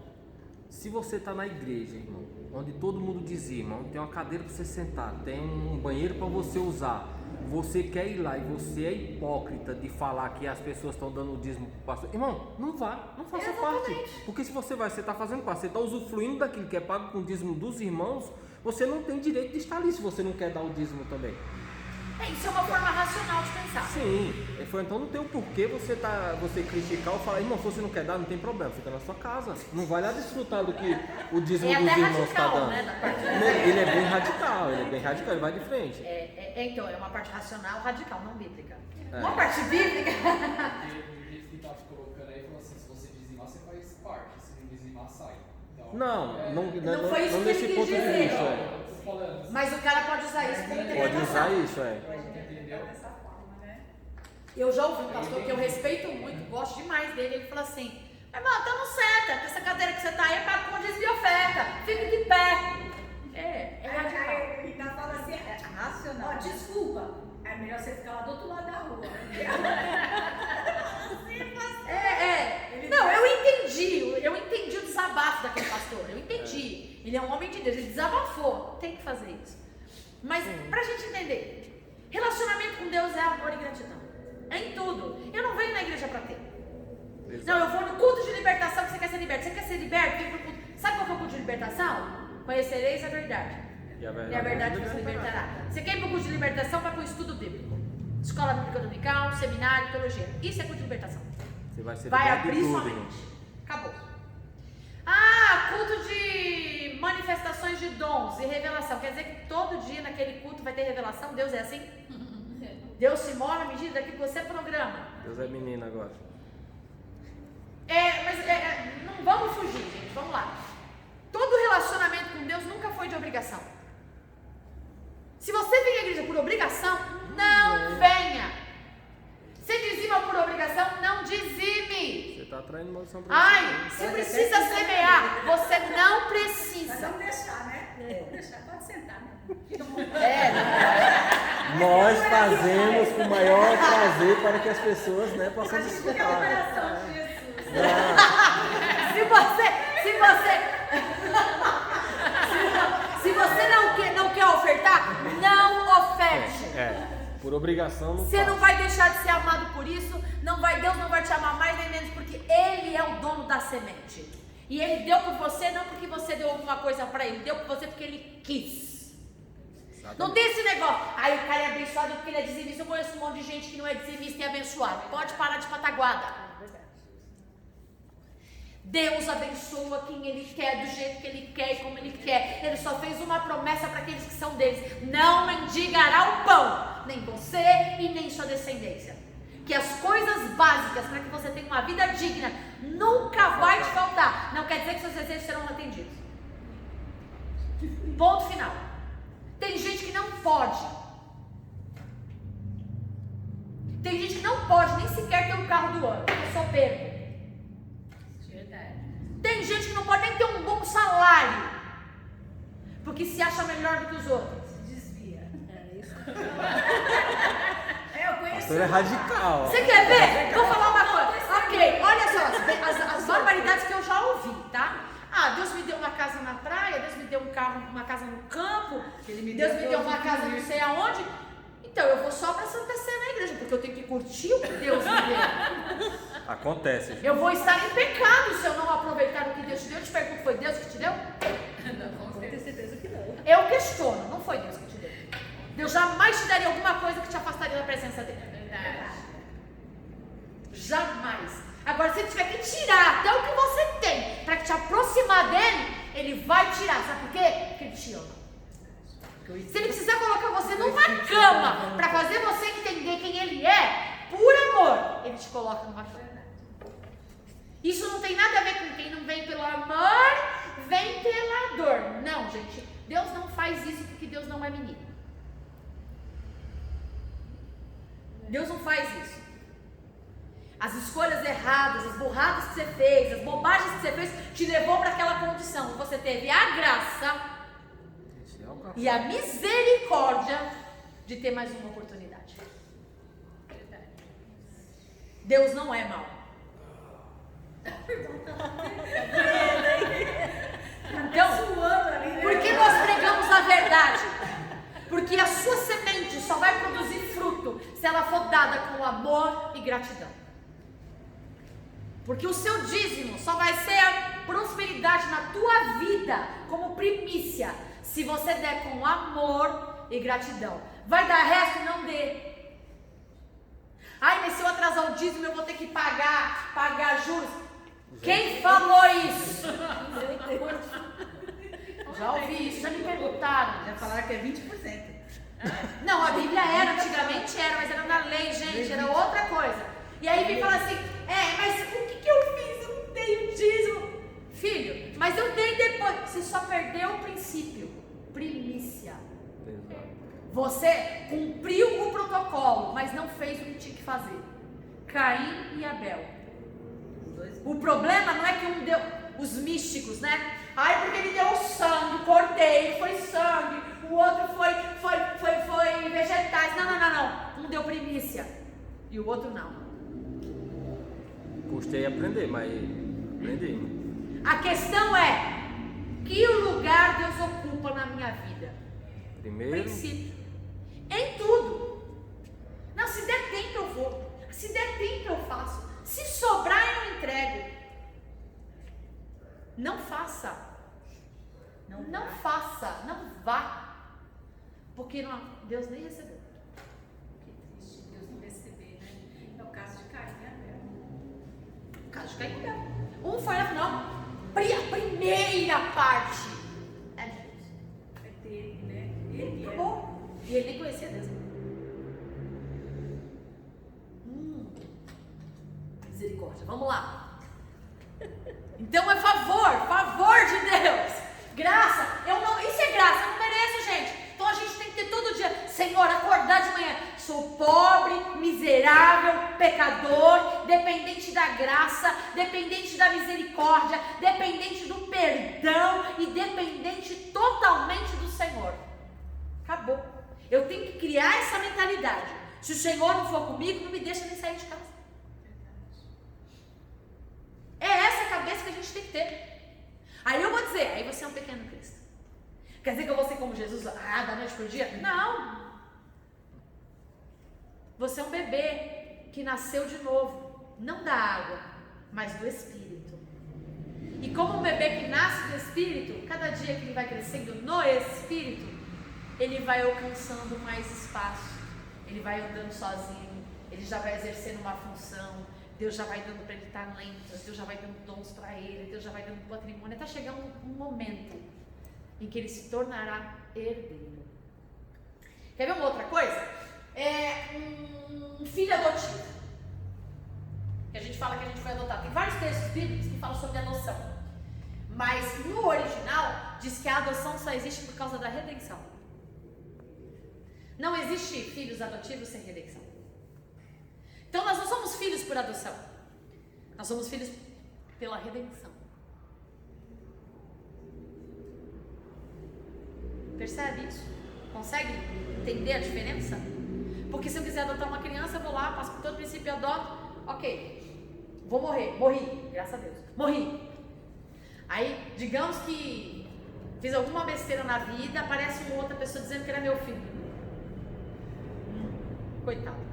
se você está na igreja, irmão, onde todo mundo dizima, onde tem uma cadeira para você sentar, tem um banheiro para você usar, você quer ir lá e você é hipócrita de falar que as pessoas estão dando o dízimo para o pastor, irmão, não vá, não faça parte. Porque se você vai, você está fazendo parte, você está usufruindo daquilo que é pago com o dízimo dos irmãos, você não tem direito de estar ali se você não quer dar o dízimo também. Isso é uma forma racional de pensar. Sim, ele falou, então não tem o porquê você criticar ou falar, irmão, se você não quer dar, não tem problema, fica na sua casa. Não vai lá desfrutar do que o dízimo dos irmãos está dando. Né, da parte Ele é bem radical, ele vai de frente. Então, é uma parte racional radical, não bíblica. É. Uma parte bíblica. O jeito que tá colocando aí falou assim, se você dizimar, você faz parte, se não dizimar, sai. Então, Não foi isso que nesse ele ponto quis de dizer. vista. eu tô falando. Mas o cara pode usar isso como Pode interpretação. usar isso, Entendeu? Dessa forma, né? Eu já ouvi um pastor que eu respeito muito, gosto demais dele, ele falou assim, irmão, estamos certa, essa cadeira que você tá aí é para com dízimo de oferta, fique de pé. É radical. Aí ele ainda fala assim, Racional. ó, desculpa, é melhor você ficar lá do outro lado da rua. Não, eu entendi o desabafo daquele pastor, eu entendi. Ele é um homem de Deus, ele desabafou, tem que fazer isso. Mas pra gente entender, relacionamento com Deus é amor e gratidão. É em tudo. Eu não venho na igreja pra ter. Exato. Não, eu vou no culto de libertação que você quer ser liberto. Você quer ser liberto? Vem pro culto. Sabe qual que é o culto de libertação? Conhecereis a verdade. E a E a verdade vos libertará. Você quer ir pro curso de libertação, vai pro estudo bíblico. Escola bíblica dominical, seminário, teologia. Isso é curso de libertação. Você vai ser Vai liberto de abrir sua tudo, mente. Acabou. Ah, culto de manifestações de dons e revelação. Quer dizer que todo dia naquele culto vai ter revelação? Deus é assim? Deus se move à medida daquilo que você programa. Deus é menino agora. Não vamos fugir, gente. Vamos lá. Todo relacionamento com Deus nunca foi de obrigação. Se você vem à igreja por obrigação, não venha. Se dizima por obrigação, não dizime. Você está atraindo maldição para Ai, se precisa semear, você não Mas precisa. vamos deixar, né? Vamos deixar, pode sentar, né? Nós fazemos com o maior prazer para que as pessoas, né, possam A gente fica no desfrutar. coração de Jesus. Se você não quer ofertar, não oferte. Por obrigação não Você faz. não vai deixar de ser amado por isso, Deus não vai te amar mais nem menos, porque Ele é o dono da semente. E Ele deu por você não porque você deu alguma coisa para Ele, deu por você porque Ele quis. Não tem esse negócio, aí o cara é abençoado porque ele é dizimista. Eu conheço um monte de gente que não é dizimista e é abençoado. Pode parar de pataguada. Deus abençoa quem Ele quer, do jeito que Ele quer e como Ele quer. Ele só fez uma promessa para aqueles que são deles: não mendigará o pão, nem você e nem sua descendência. Que as coisas básicas para que você tenha uma vida digna nunca vai te faltar. Não quer dizer que seus desejos serão atendidos. Ponto final. Tem gente que não pode. Tem gente que não pode nem sequer ter um carro do ano. É só perco. Tem gente que não pode nem ter um bom salário, porque se acha melhor do que os outros. Desvia. Eu conheço. Pastor é radical. Você quer ver? Vou falar uma coisa. Ok, olha só, as barbaridades que eu já ouvi, tá? Ah, Deus me deu uma casa na praia, Deus me deu um carro, uma casa no campo, Deus me deu uma casa não sei aonde. Então eu vou só para Santa Sé na igreja, porque eu tenho que curtir o que Deus me deu. Acontece. Eu vou estar em pecado se eu não aproveitar o que Deus te deu. Eu te pergunto, foi Deus que te deu? Com certeza que não. Eu questiono, não foi Deus que te deu. Deus jamais te daria alguma coisa que te afastaria da presença dele. Jamais. Agora, se ele tiver que tirar até o que você tem para te aproximar dele, ele vai tirar. Sabe por quê? Porque ele te ama. Se ele precisar colocar você numa cama para fazer você entender quem ele é, por amor, ele te coloca numa cama. Isso não tem nada a ver com quem não vem pelo amor, vem pela dor. Não, gente. Deus não faz isso porque Deus não é menino. Deus não faz isso. As escolhas erradas, as burradas que você fez, as bobagens que você fez, te levou para aquela condição. Você teve a graça e a misericórdia de ter mais uma oportunidade. Deus não é mau. Então, por que nós pregamos a verdade? Porque a sua semente só vai produzir fruto se ela for dada com amor e gratidão. Porque o seu dízimo só vai ser a prosperidade na tua vida como primícia se você der com amor e gratidão. Vai dar resto? Não dê. Ai, mas se eu atrasar o dízimo eu vou ter que pagar juros. Quem falou isso? Já ouvi isso, já me perguntaram. Já falaram que é 20%. Não, a Bíblia era, antigamente era, mas era na lei, gente, era outra coisa. E aí vem falar assim, mas o que eu fiz? Eu não dei o dízimo. Filho, mas eu dei depois. Você só perdeu o princípio, primícia. Você cumpriu o protocolo, mas não fez o que tinha que fazer. Caim e Abel. O problema não é que um deu, os místicos, né? Ai, porque ele deu sangue, o cordeiro foi sangue, o outro foi vegetais. Não. Um deu primícia e o outro não. Custei aprender, mas aprendi. A questão é, que lugar Deus ocupa na minha vida? Primeiro. Princípio. Em tudo. Não, se der tempo eu vou. Se der tempo eu faço. Se sobrar eu entrego. Não faça. Não faça. Não vá. Porque Deus nem recebeu. Que triste Deus não receber, né? É o caso de Caim e Abel. O caso de Caim e Abel. Um foi lá, não. A primeira parte é de Deus. É dele, né? Ele é. Acabou. E ele nem conhecia Deus. Misericórdia. Vamos lá. Então é favor de Deus. Graça. Isso é graça, eu não mereço, gente. Então a gente tem que ter todo dia, Senhor, acordar de manhã. Sou pobre, miserável, pecador, dependente da graça, dependente da misericórdia, dependente do perdão e dependente totalmente do Senhor. Acabou. Eu tenho que criar essa mentalidade. Se o Senhor não for comigo, não me deixa nem sair de casa. É essa a cabeça que a gente tem que ter. Aí eu vou dizer, aí você é um pequeno Cristo. Quer dizer que eu vou ser como Jesus, da noite pro dia? Não. Você é um bebê que nasceu de novo, não da água, mas do Espírito. E como um bebê que nasce do Espírito, cada dia que ele vai crescendo no Espírito, ele vai alcançando mais espaço, ele vai andando sozinho, ele já vai exercendo uma função, Deus já vai dando para ele talentos, Deus já vai dando dons para ele, Deus já vai dando patrimônio, até chegar um momento em que ele se tornará herdeiro. Quer ver uma outra coisa? Um filho adotivo. Que a gente fala que a gente foi adotado. Tem vários textos bíblicos que falam sobre adoção. Mas no original diz que a adoção só existe por causa da redenção. Não existe filhos adotivos sem redenção. Então nós não somos filhos por adoção. Nós somos filhos pela redenção. Percebe isso? Consegue entender a diferença? Porque se eu quiser adotar uma criança, eu vou lá, passo por todo o princípio e adoto. Ok, vou morrer. Morri, graças a Deus. Morri. Aí, digamos que fiz alguma besteira na vida, aparece uma outra pessoa dizendo que era meu filho. Coitado.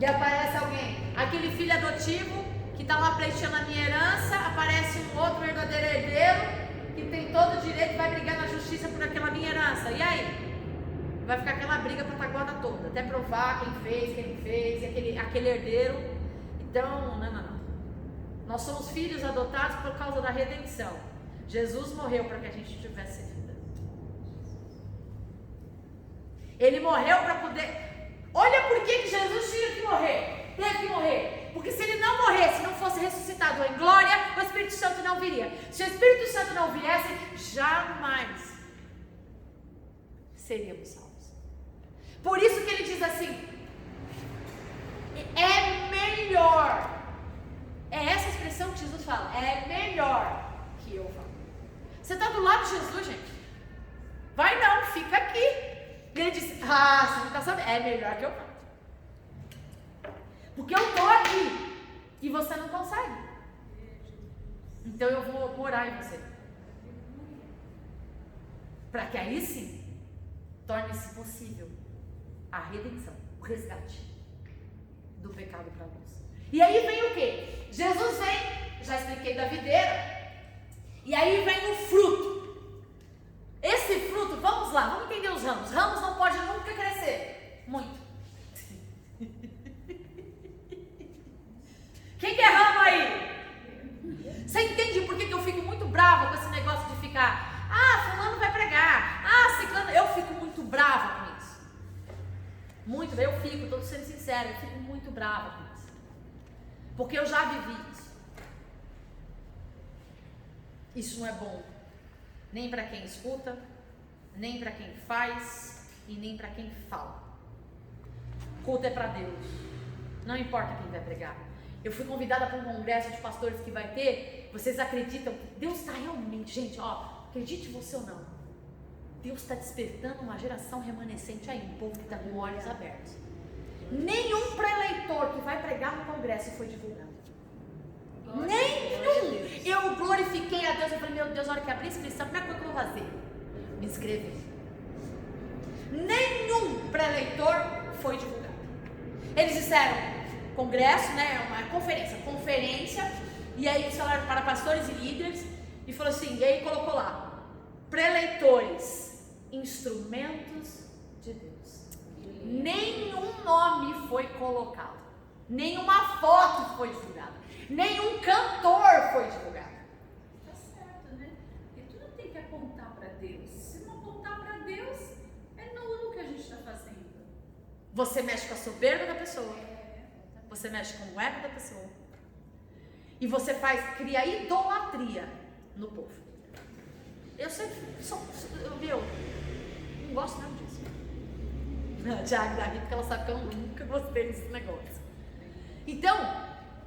E aparece alguém, aquele filho adotivo que está lá pleiteando a minha herança, aparece um outro verdadeiro herdeiro que tem todo o direito e vai brigar na justiça por aquela minha herança. E aí? Vai ficar aquela briga pataguada toda, até provar quem fez, e aquele herdeiro. Então, não. Nós somos filhos adotados por causa da redenção. Jesus morreu para que a gente tivesse vida. Ele morreu para poder... Olha por que Jesus tinha que morrer. Teve que morrer. Porque se ele não morresse, não fosse ressuscitado em glória, o Espírito Santo não viria. Se o Espírito Santo não viesse, jamais seríamos salvos. Por isso que ele diz assim, é melhor. É essa expressão que Jesus fala, é melhor que eu falo. Você está do lado de Jesus, gente? Vai não, fica aqui. E ele disse, você não está sabendo, é melhor que eu faça. Porque eu estou aqui e você não consegue. Então eu vou morar em você. Para que aí sim, torne-se possível a redenção, o resgate do pecado para nós. E aí vem o quê? Jesus vem, já expliquei da videira, e aí vem o fruto. Esse fruto, vamos lá, vamos entender os ramos. Ramos não pode nunca crescer muito. Quem quer ramo aí? Você entende por que eu fico muito brava com esse negócio de ficar, fulano vai pregar, ciclano, eu fico muito brava com isso. Muito, eu fico, estou sendo sincera, eu fico muito brava com isso. Porque eu já vivi isso. Isso não é bom, nem para quem escuta, nem para quem faz e nem para quem fala. Culto é para Deus, não importa quem vai pregar. Eu fui convidada para um congresso de pastores que vai ter. Vocês acreditam que Deus está realmente, gente, acredite você ou não, Deus está despertando uma geração remanescente aí, um povo que está com olhos abertos. Nenhum pré-eleitor que vai pregar no congresso foi divulgado. Nenhum! Eu glorifiquei a Deus, eu falei, meu Deus, a hora que abrir a inscrição, como é que eu vou fazer? Me inscrever. Nenhum pré-eleitor foi divulgado. Eles disseram, congresso, né, uma conferência, e aí eles falaram para pastores e líderes, e falou assim, e aí colocou lá, pré-eleitores, instrumentos de Deus. Nenhum nome foi colocado, nenhuma foto foi divulgada, nenhum cantor foi divulgado. Tá certo, né? E tudo tem que apontar para Deus. Se não apontar para Deus, é nulo o que a gente está fazendo. Você mexe com a soberba da pessoa, você mexe com o ego da pessoa, e você cria idolatria no povo. Eu sempre não gosto nada disso. A Tiago dá rir porque ela sabe que eu nunca gostei desse negócio. Então,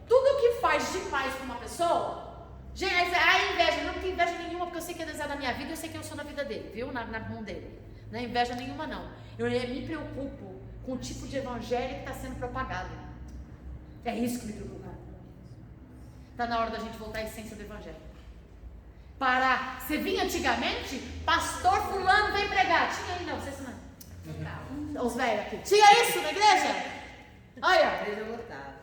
tudo que faz demais para uma pessoa, gente, a inveja, não tem inveja nenhuma, porque eu sei que Deus é da minha vida, eu sei que eu sou na vida dele, viu? Na mão dele. Não é inveja nenhuma, não. Eu me preocupo com o tipo de evangelho que está sendo propagado. É isso que me preocupa. Está na hora da gente voltar à essência do evangelho. Parar. Você vinha antigamente, pastor fulano vem pregar. Tinha aí, não, vocês não. Os velhos aqui. Tinha isso na igreja? Olha. A igreja lotada.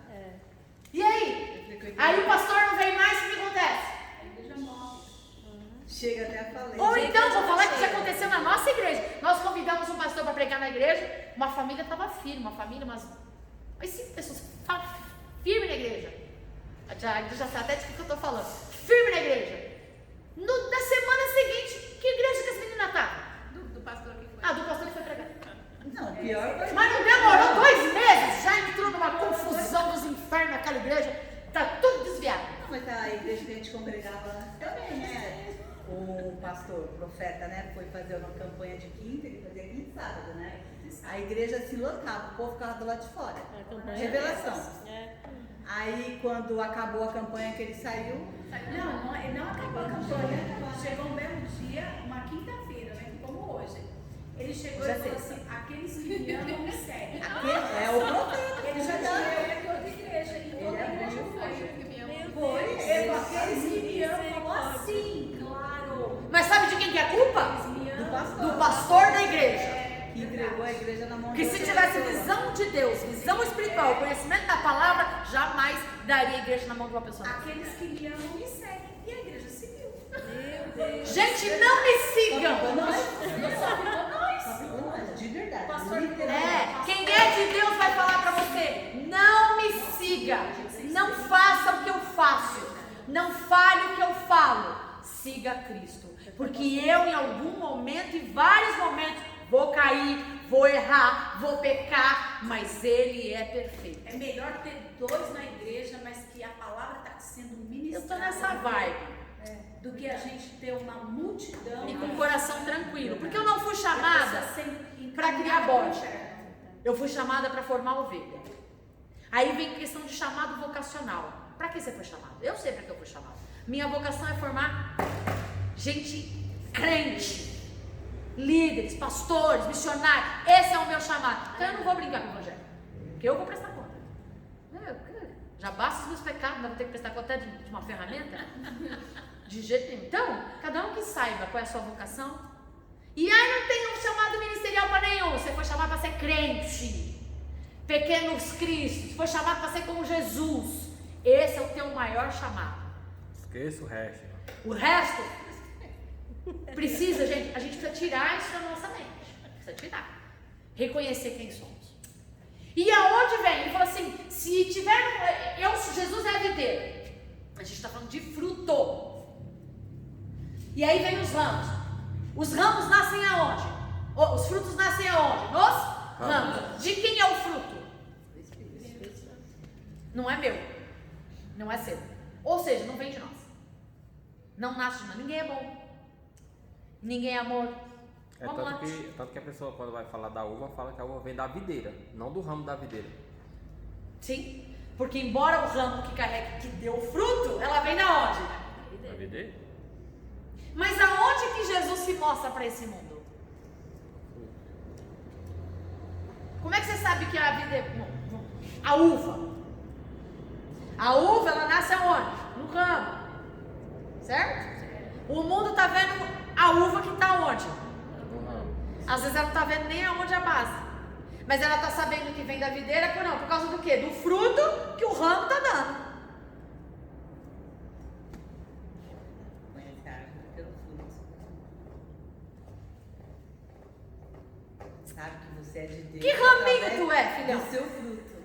E aí? Aí o pastor não vem mais, o que acontece? A igreja morre. Chega até a falência. Ou então, vou falar que isso aconteceu na nossa igreja. Nós convidamos um pastor para pregar na igreja, uma família estava firme, umas 5 pessoas firme na igreja. Já sabe até de que eu estou falando. Firme na igreja. Na semana seguinte, que igreja que as meninas estavam? Do pastor que foi. Do pastor que foi pregar. Não, pior foi. Mas não demorou 2 meses, já entrou numa confusão dos infernos naquela igreja. Tá tudo desviado. Não, mas a igreja que a gente congregava antes também, né? O pastor, o profeta, né? Foi fazer uma campanha de quinta, ele fazia quinta e sábado, né? A igreja se lotava, o povo ficava do lado de fora. Revelação. Aí quando acabou a campanha que ele saiu. Não acabou a campanha. Chegou um belo dia, uma quinta-feira, né? Como hoje. Ele chegou e falou assim: aqueles que me amam me seguem. É o profeta. Ele já tinha ido a toda igreja. E toda a igreja foi. Aqueles que me amam falou assim, claro. Mas sabe de quem que é a culpa? Do pastor. Do pastor da igreja. Que entregou a igreja na mão Que se tivesse visão de Deus, visão espiritual, conhecimento da palavra, jamais daria a igreja na mão de uma pessoa. Aqueles que me amam me seguem. E a igreja seguiu. Meu Deus. Gente, não me sigam. Só ficou nós, de verdade. Pastor, Quem é de Deus vai falar pra você: não me siga, não faça o que eu faço, não fale o que eu falo, siga Cristo. Porque eu, em algum momento, em vários momentos, vou cair, vou errar, vou pecar, mas Ele é perfeito. É melhor ter 2 na igreja, mas que a palavra está sendo ministrada. Eu tô nessa vibe. Do que a gente ter uma multidão. E com o coração tranquilo. Porque eu não fui chamada para criar bode. Eu fui chamada para formar ovelha. Aí vem questão de chamado vocacional. Para que você foi chamado? Eu sei para que eu fui chamada. Minha vocação é formar gente crente. líderes, pastores, missionários. Esse é o meu chamado. Então eu não vou brincar com o evangelho, porque eu vou prestar conta. Já basta os meus pecados, não vou ter que prestar conta de uma ferramenta? De jeito nenhum. Então, cada um que saiba qual é a sua vocação. E aí não tem um chamado ministerial para nenhum. Você foi chamado para ser crente, pequenos cristos, foi chamado para ser como Jesus. Esse é o teu maior chamado. Esqueça o resto. O resto precisa, gente, a gente precisa tirar isso da nossa mente. Precisa tirar. Reconhecer quem somos. E aonde vem? Ele falou assim, se tiver, Jesus é a videira. A gente está falando de fruto. E aí vem os ramos. Os ramos nascem aonde? Os frutos nascem aonde? Nos ramos. De quem é o fruto? Não é meu. Não é seu. Ou seja, não vem de nós. Não nasce de nós. Ninguém é bom. Ninguém é amor. Vamos lá. Tanto que a pessoa, quando vai falar da uva, fala que a uva vem da videira, não do ramo da videira. Sim. Porque embora o ramo que carrega, que deu fruto, ela vem da onde? Da videira? Mas aonde que Jesus se mostra para esse mundo? Como é que você sabe que a vida é a uva? A uva, ela nasce aonde? No ramo. Certo? O mundo está vendo a uva que está onde? No ramo. Às vezes ela não está vendo nem aonde é a base. Mas ela está sabendo que vem da videira, por causa do quê? Do fruto que o ramo está dando. Conhece a árvore pelo fruto. Sabe que você é de Deus. Que raminho através tu é, filhão? Do seu fruto.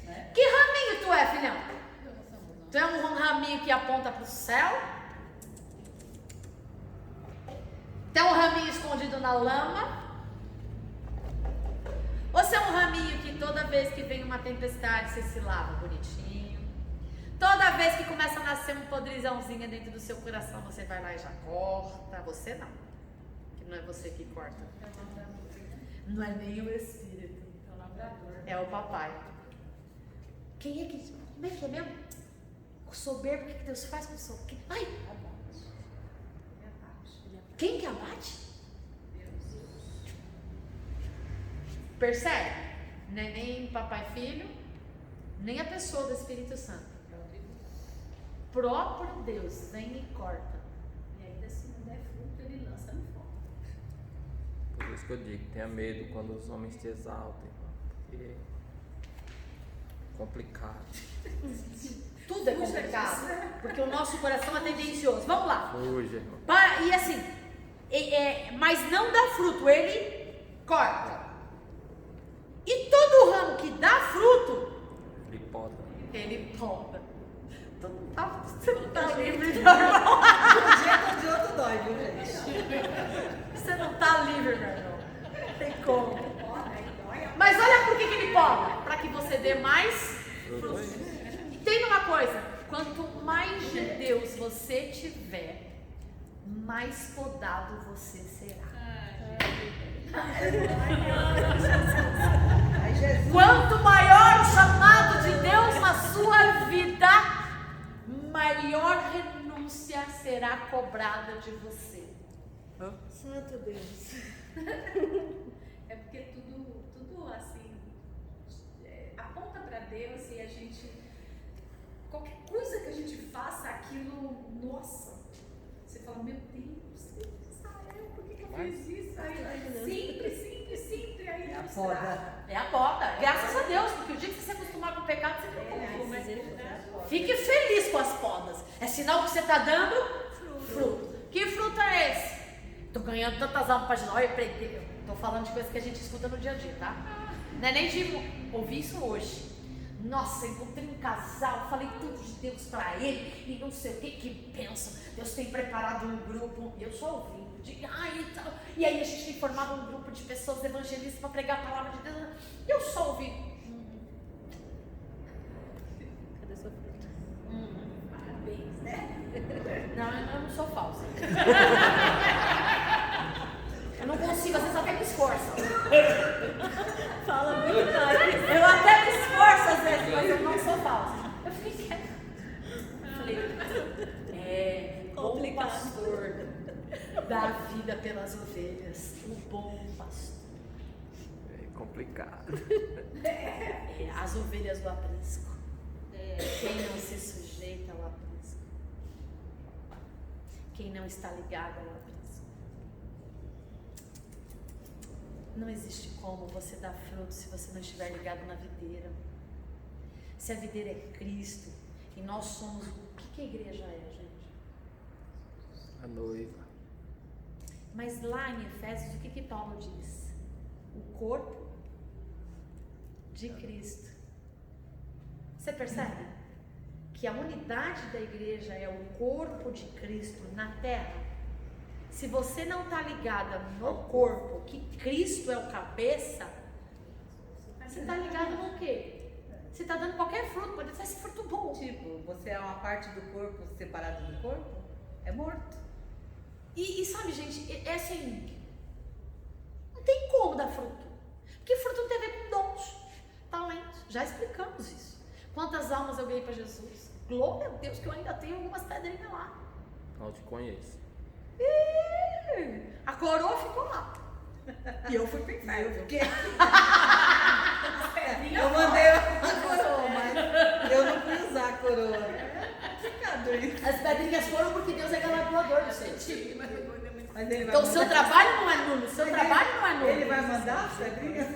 Né? Que raminho tu é, filhão? Tu é um raminho que aponta para o céu? Tu é um raminho escondido na lama? Ou você é um raminho que toda vez que vem uma tempestade você se lava bonitinho? Toda vez que começa a nascer um podrizãozinho dentro do seu coração você vai lá e já corta? Você não, que não é você que corta. Não é nem o Espírito, é o papai. Quem é que... Como é que é mesmo? O soberbo, o que Deus faz com o soberbo? Ai! Quem que abate? Percebe? Não é nem papai e filho, nem a pessoa do Espírito Santo. Próprio Deus vem e corta. E ainda se não der fruto, ele lança no fogo. Por isso que eu digo, tenha medo quando os homens te exaltem, porque é complicado. Tudo é complicado, porque o nosso coração é tendencioso. Vamos lá. Fuja, irmão. E assim, mas não dá fruto, ele corta. E todo ramo que dá fruto, Ele poda. ele poda. Você não tá livre, meu irmão. De um jeito ou de outro dói, viu, gente? Você não tá livre, meu irmão. Não tem como. Mas olha por que ele poda. Para que você dê mais fruto. Entenda uma coisa. Quanto mais de Deus você tiver, mais podado você será. Ai, Jesus. Quanto maior o chamado de Deus na sua vida, maior renúncia será cobrada de você. Santo Deus. É porque tudo assim, aponta para Deus e a gente, qualquer coisa que a gente faça, aquilo, nossa, você fala, meu Deus, Israel, por que eu fiz isso? Aí, sempre, aí É a Deus poda. traz. É a poda. Graças a Deus, porque o dia que você se acostumar com o pecado, você fica com fome. Fique feliz com as podas. É sinal que você está dando fruto. Que fruto é esse? Estou ganhando tantas almas para Jesus. Olha, estou falando de coisas que a gente escuta no dia a dia, tá? Não é nem tipo, ouvi isso hoje. Nossa, encontrei um casal, falei tudo de Deus para ele e não sei o que pensam. Deus tem preparado um grupo, e eu só ouvindo. Então. E aí a gente tem formado um grupo de pessoas evangelistas para pregar a palavra de Deus. E eu só ouvi. Cadê sua fruta? Parabéns, né? Não, eu não sou falsa. Eu não consigo, às vezes até me esforço. Fala muito mais. Eu até me esforço às vezes, mas eu não sou falsa. Eu fiquei quieta. Falei, bom Complicado. pastor. dá a vida pelas ovelhas. O bom pastor. É complicado. As ovelhas do aprisco. Quem não se sujeita ao aprisco. Quem não está ligado ao aprisco. Não existe como você dar fruto se você não estiver ligado na videira. Se a videira é Cristo e nós somos... O que a igreja é, gente? A noiva. Mas lá em Efésios, o que Paulo diz? O corpo de Cristo. Você percebe? Que a unidade da igreja é o corpo de Cristo na terra. Se você não está ligada no corpo, que Cristo é o cabeça, você está ligado no quê? Você está dando qualquer fruto, pode ser esse fruto bom. Tipo, você é uma parte do corpo separada do corpo? É morto. E sabe, gente, é assim, não tem como dar fruto. Porque fruto não tem a ver com dons, talentos. Já explicamos isso. Quantas almas eu ganhei para Jesus? Glória a Deus que eu ainda tenho algumas pedrinhas lá. Não te conheço. A coroa ficou lá. E eu fui pro inferno. Eu mandei a coroa, mas eu não fui usar a coroa. Complicado isso. As pedrinhas foram porque Deus é galardoador do seu tipo. Mas ele vai Então o seu mandar- trabalho não é nulo, o seu trabalho não é nulo. Ele vai mandar as pedrinhas?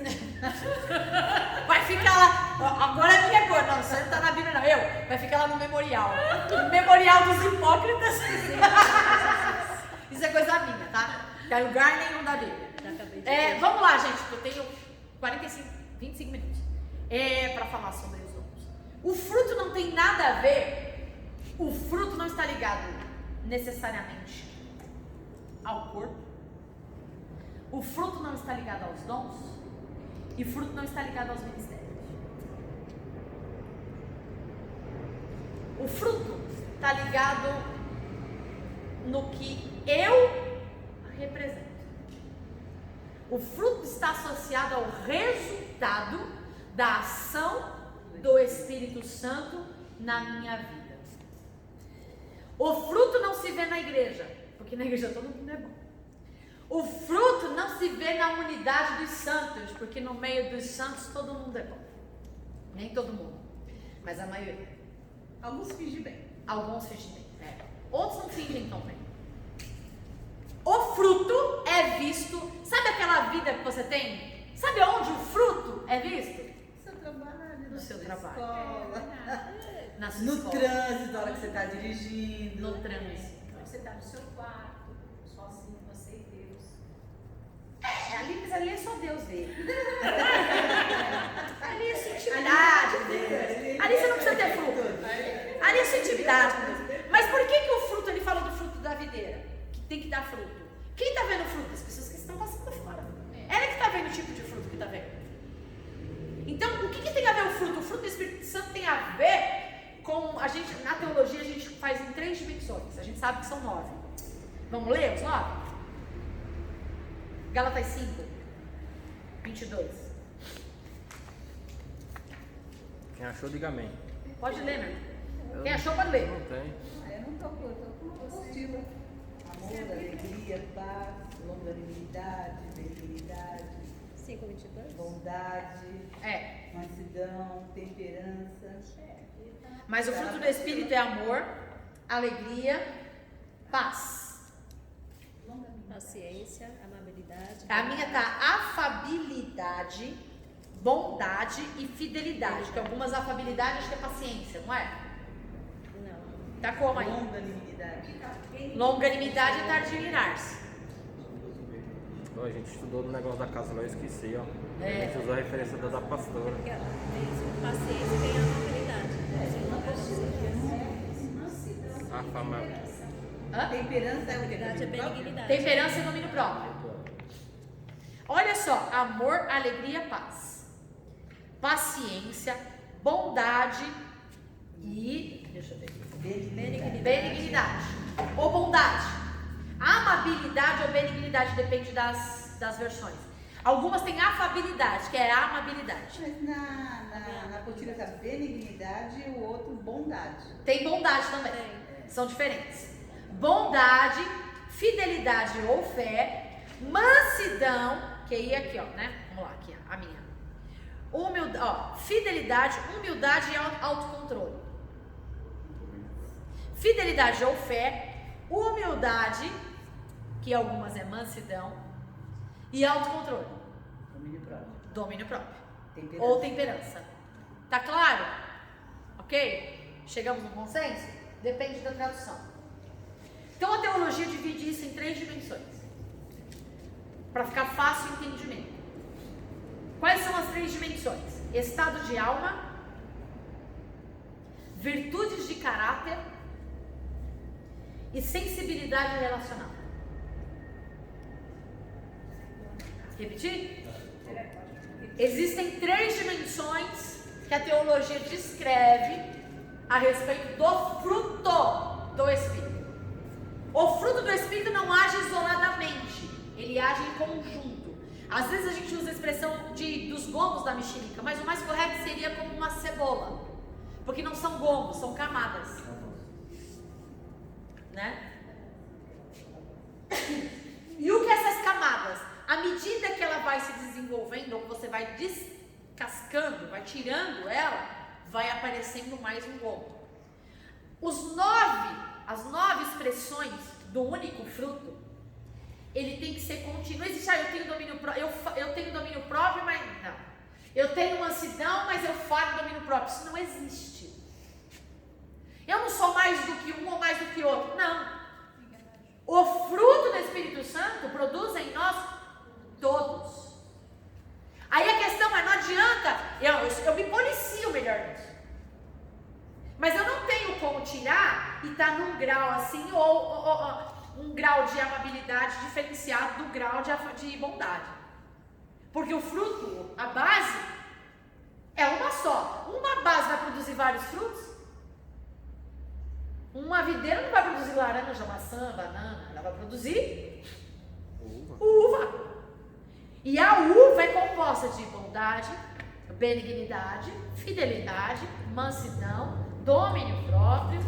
Vai ficar lá, agora é minha cor, não, isso aí não tá na Bíblia não, vai ficar lá no memorial. No memorial dos hipócritas. Isso é coisa minha, tá? Não é lugar nenhum da Bíblia. Vamos lá, gente, eu tenho 25 minutos para falar sobre os dons. O fruto não tem nada a ver, o fruto não está ligado necessariamente ao corpo, o fruto não está ligado aos dons e o fruto não está ligado aos ministérios. O fruto está ligado no que eu represento. O fruto está associado ao resultado da ação do Espírito Santo na minha vida. O fruto não se vê na igreja, porque na igreja todo mundo é bom. O fruto não se vê na unidade dos santos, porque no meio dos santos todo mundo é bom. Nem todo mundo, mas a maioria. Alguns fingem bem. Alguns fingem bem. Outros não fingem tão bem. O fruto é visto. Sabe aquela vida que você tem? Sabe onde o fruto é visto? No seu trabalho, No na seu sua trabalho. escola, Na sua no escola. trânsito, na hora que você está dirigindo. No trânsito. Você está no seu quarto, sozinho, você e Deus. Mas ali é só Deus ver. Ali é sua intimidade, Deus. Ali você não precisa ter fruto. Ali é sua intimidade, Deus. Mas por que o fruto, ele fala do fruto da videira? Que tem que dar fruto. Quem está vendo o fruto? As pessoas que estão passando fora. Ela que está vendo o tipo de fruto que está vendo. Então, o que tem a ver o fruto? O fruto do Espírito Santo tem a ver com a gente, na teologia a gente faz em 3 dimensões. A gente sabe que são 9. Vamos ler os 9? Gálatas 5, 22. Quem achou, diga amém. Pode ler, né? Quem achou, pode ler. Não tem. Eu não estou com apostila. Amor, alegria, paz, longanimidade, benignidade, 5:22. bondade, mansidão, temperança. Mas o fruto do Espírito é amor, alegria, paz. Paciência, amabilidade. A minha tá afabilidade, bondade e fidelidade. Que algumas afabilidade acho que é paciência, não é? Não. Tá como aí? Longanimidade. Longanimidade é tardiar-se. Ó, a gente estudou no negócio da casa, mas eu esqueci, ó. A É. gente usou a referência da pastora. Porque tem paciência e tem amabilidade. A fama. Hã? Temperança é o que? Amabilidade é benignidade. Temperança e domínio próprio. Olha só, amor, alegria, paz, paciência, bondade e, deixa eu ver, benignidade ou bondade. Amabilidade ou benignidade depende das versões. Algumas têm afabilidade, que é a amabilidade. Mas na apostila está benignidade e o outro bondade. Tem bondade também. São diferentes. Bondade, fidelidade ou fé, mansidão, que aí aqui, ó, né? Vamos lá, aqui, ó, a minha. Fidelidade, humildade e autocontrole. Fidelidade ou fé, humildade, que algumas é mansidão, e autocontrole. Domínio próprio. Domínio próprio. Temperança. Ou temperança. Tá claro? Ok? Chegamos no consenso? Depende da tradução. Então a teologia divide isso em 3 dimensões, para ficar fácil o entendimento. Quais são as 3 dimensões? Estado de alma, virtudes de caráter e sensibilidade relacional. Repetir? Existem 3 dimensões que a teologia descreve a respeito do fruto do Espírito. O fruto do Espírito não age isoladamente, ele age em conjunto. Às vezes a gente usa a expressão dos gomos da mexerica, mas o mais correto seria como uma cebola, porque não são gomos, são camadas, né? E o que essas camadas, à medida que ela vai se desenvolvendo, ou você vai descascando, vai tirando ela, vai aparecendo mais um gomo. As 9 expressões do único fruto, ele tem que ser contínuo. Não existe, eu tenho domínio próprio, eu tenho domínio próprio, mas não. Eu tenho mansidão, mas eu falo domínio próprio. Isso não existe. Eu não sou mais do que um ou mais do que outro. Não. O fruto do Espírito Santo produz em nós todos. Aí a questão é, não adianta, eu me policio melhor nisso. Mas eu não tenho como tirar e estar num grau assim, ou um grau de amabilidade diferenciado do grau de bondade. Porque o fruto, a base, é uma só. Uma base vai produzir vários frutos. Uma videira não vai produzir laranja, maçã, banana. Ela vai produzir uva. E a uva é composta de bondade, benignidade, fidelidade, mansidão, domínio próprio,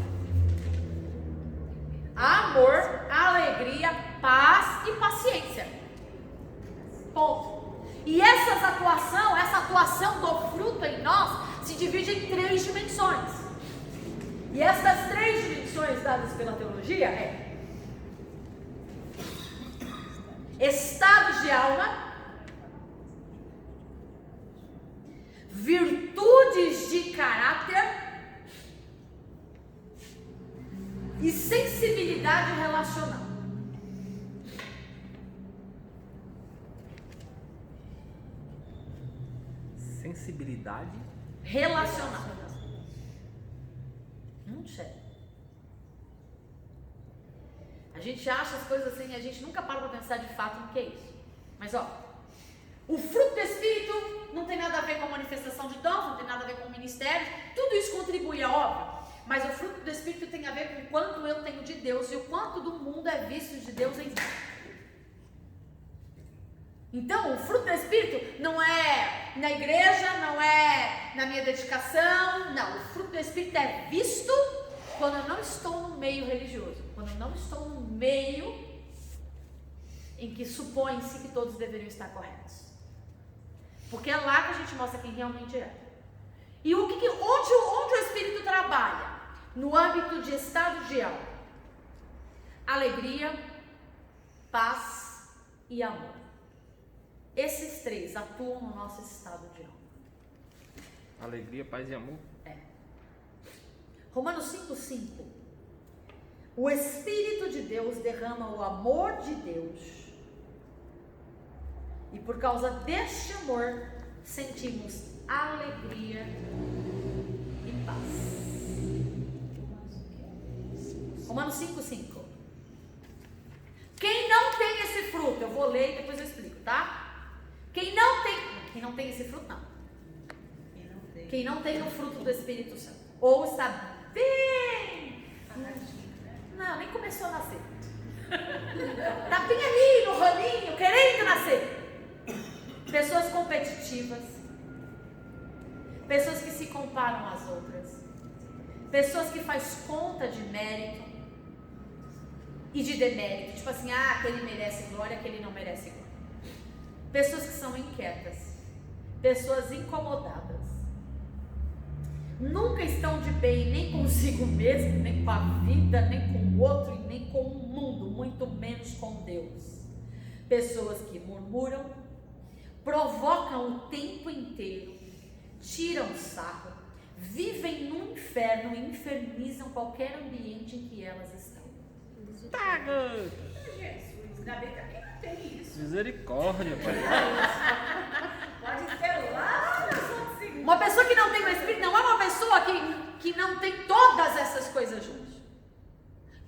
amor, alegria, paz e paciência. Ponto. E essa atuação do fruto em nós se divide em 3 dimensões. E essas 3 dimensões dadas pela teologia é estado de alma, virtudes de caráter e sensibilidade relacional. Sensibilidade Relacional. Sério. A gente acha as coisas assim, a gente nunca para pensar de fato no que é isso. Mas ó, o fruto do Espírito não tem nada a ver com a manifestação de dons, não tem nada a ver com o ministério, tudo isso contribui, é óbvio. Mas o fruto do Espírito tem a ver com o quanto eu tenho de Deus e o quanto do mundo é visto de Deus em mim. Então, o fruto do Espírito não é na igreja, não é na minha dedicação, não. O fruto do Espírito é visto quando eu não estou no meio religioso, quando eu não estou no meio em que supõe-se que todos deveriam estar corretos. Porque é lá que a gente mostra quem realmente é. E onde o Espírito trabalha? No âmbito de estado de alma. Alegria, paz e amor. Esses 3 atuam no nosso estado de alma. Alegria, paz e amor. Romanos 5:5. O Espírito de Deus derrama o amor de Deus. E por causa deste amor, sentimos alegria e paz. Romanos 5:5. Quem não tem esse fruto, eu vou ler e depois eu explico, tá? Quem não tem esse fruto, não. Quem não tem o fruto do Espírito Santo, ou está bem, não, nem começou a nascer, está bem ali no raminho, querendo nascer. Pessoas competitivas, pessoas que se comparam às outras, pessoas que faz conta de mérito, e de demérito. Tipo assim, aquele merece glória, aquele não merece glória. Pessoas que são inquietas, pessoas incomodadas, nunca estão de bem nem consigo mesmo, nem com a vida, nem com o outro e nem com o mundo, muito menos com Deus. Pessoas que murmuram, provocam o tempo inteiro, tiram sarro, vivem no inferno e infernizam qualquer ambiente em que elas estão. Jesus, ainda bem que aqui não tem isso. Misericórdia, pai. Pode ter lá na sua segunda. Uma pessoa que não tem o Espírito não é uma pessoa que não tem todas essas coisas juntas.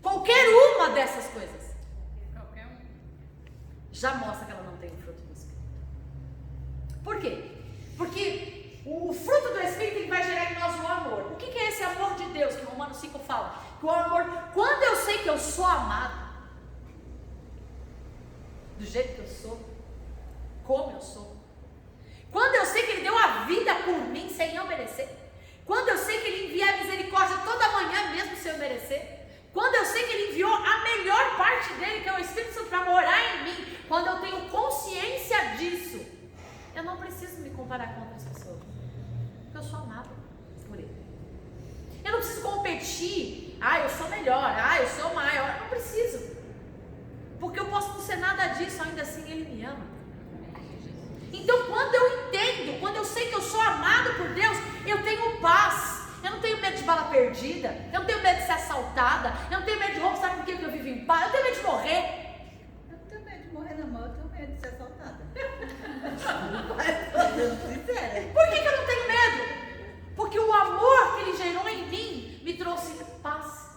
Qualquer uma dessas coisas Qualquer um. já mostra que ela não tem o fruto do Espírito. Por quê? Porque o fruto do Espírito ele vai gerar em nós o amor. O que é esse amor de Deus que Romanos 5 fala? Que o amor, quando eu sei que eu sou amado, do jeito que eu sou, como eu sou, quando eu sei que Ele deu a vida por mim sem eu merecer, quando eu sei que Ele envia a misericórdia toda manhã mesmo sem eu merecer, quando eu sei que Ele enviou a melhor parte dele, que é o Espírito Santo, para morar em mim, quando eu tenho consciência disso, eu não preciso me comparar com outras pessoas, porque eu sou amado por Ele. Eu não preciso competir, eu sou melhor, eu sou maior, eu não preciso, porque eu posso não ser nada disso, ainda assim Ele me ama. Então quando eu entendo, quando eu sei que eu sou amado por Deus, eu tenho paz. Eu não tenho medo de bala perdida, eu não tenho medo de ser assaltada, eu não tenho medo de roubo. Sabe por que eu vivo em paz? Eu tenho medo de morrer. Eu não tenho medo de morrer na mão, eu tenho medo de ser assaltada. Mas, sincera. Por que eu não tenho medo? Porque o amor que Ele gerou em mim me trouxe paz.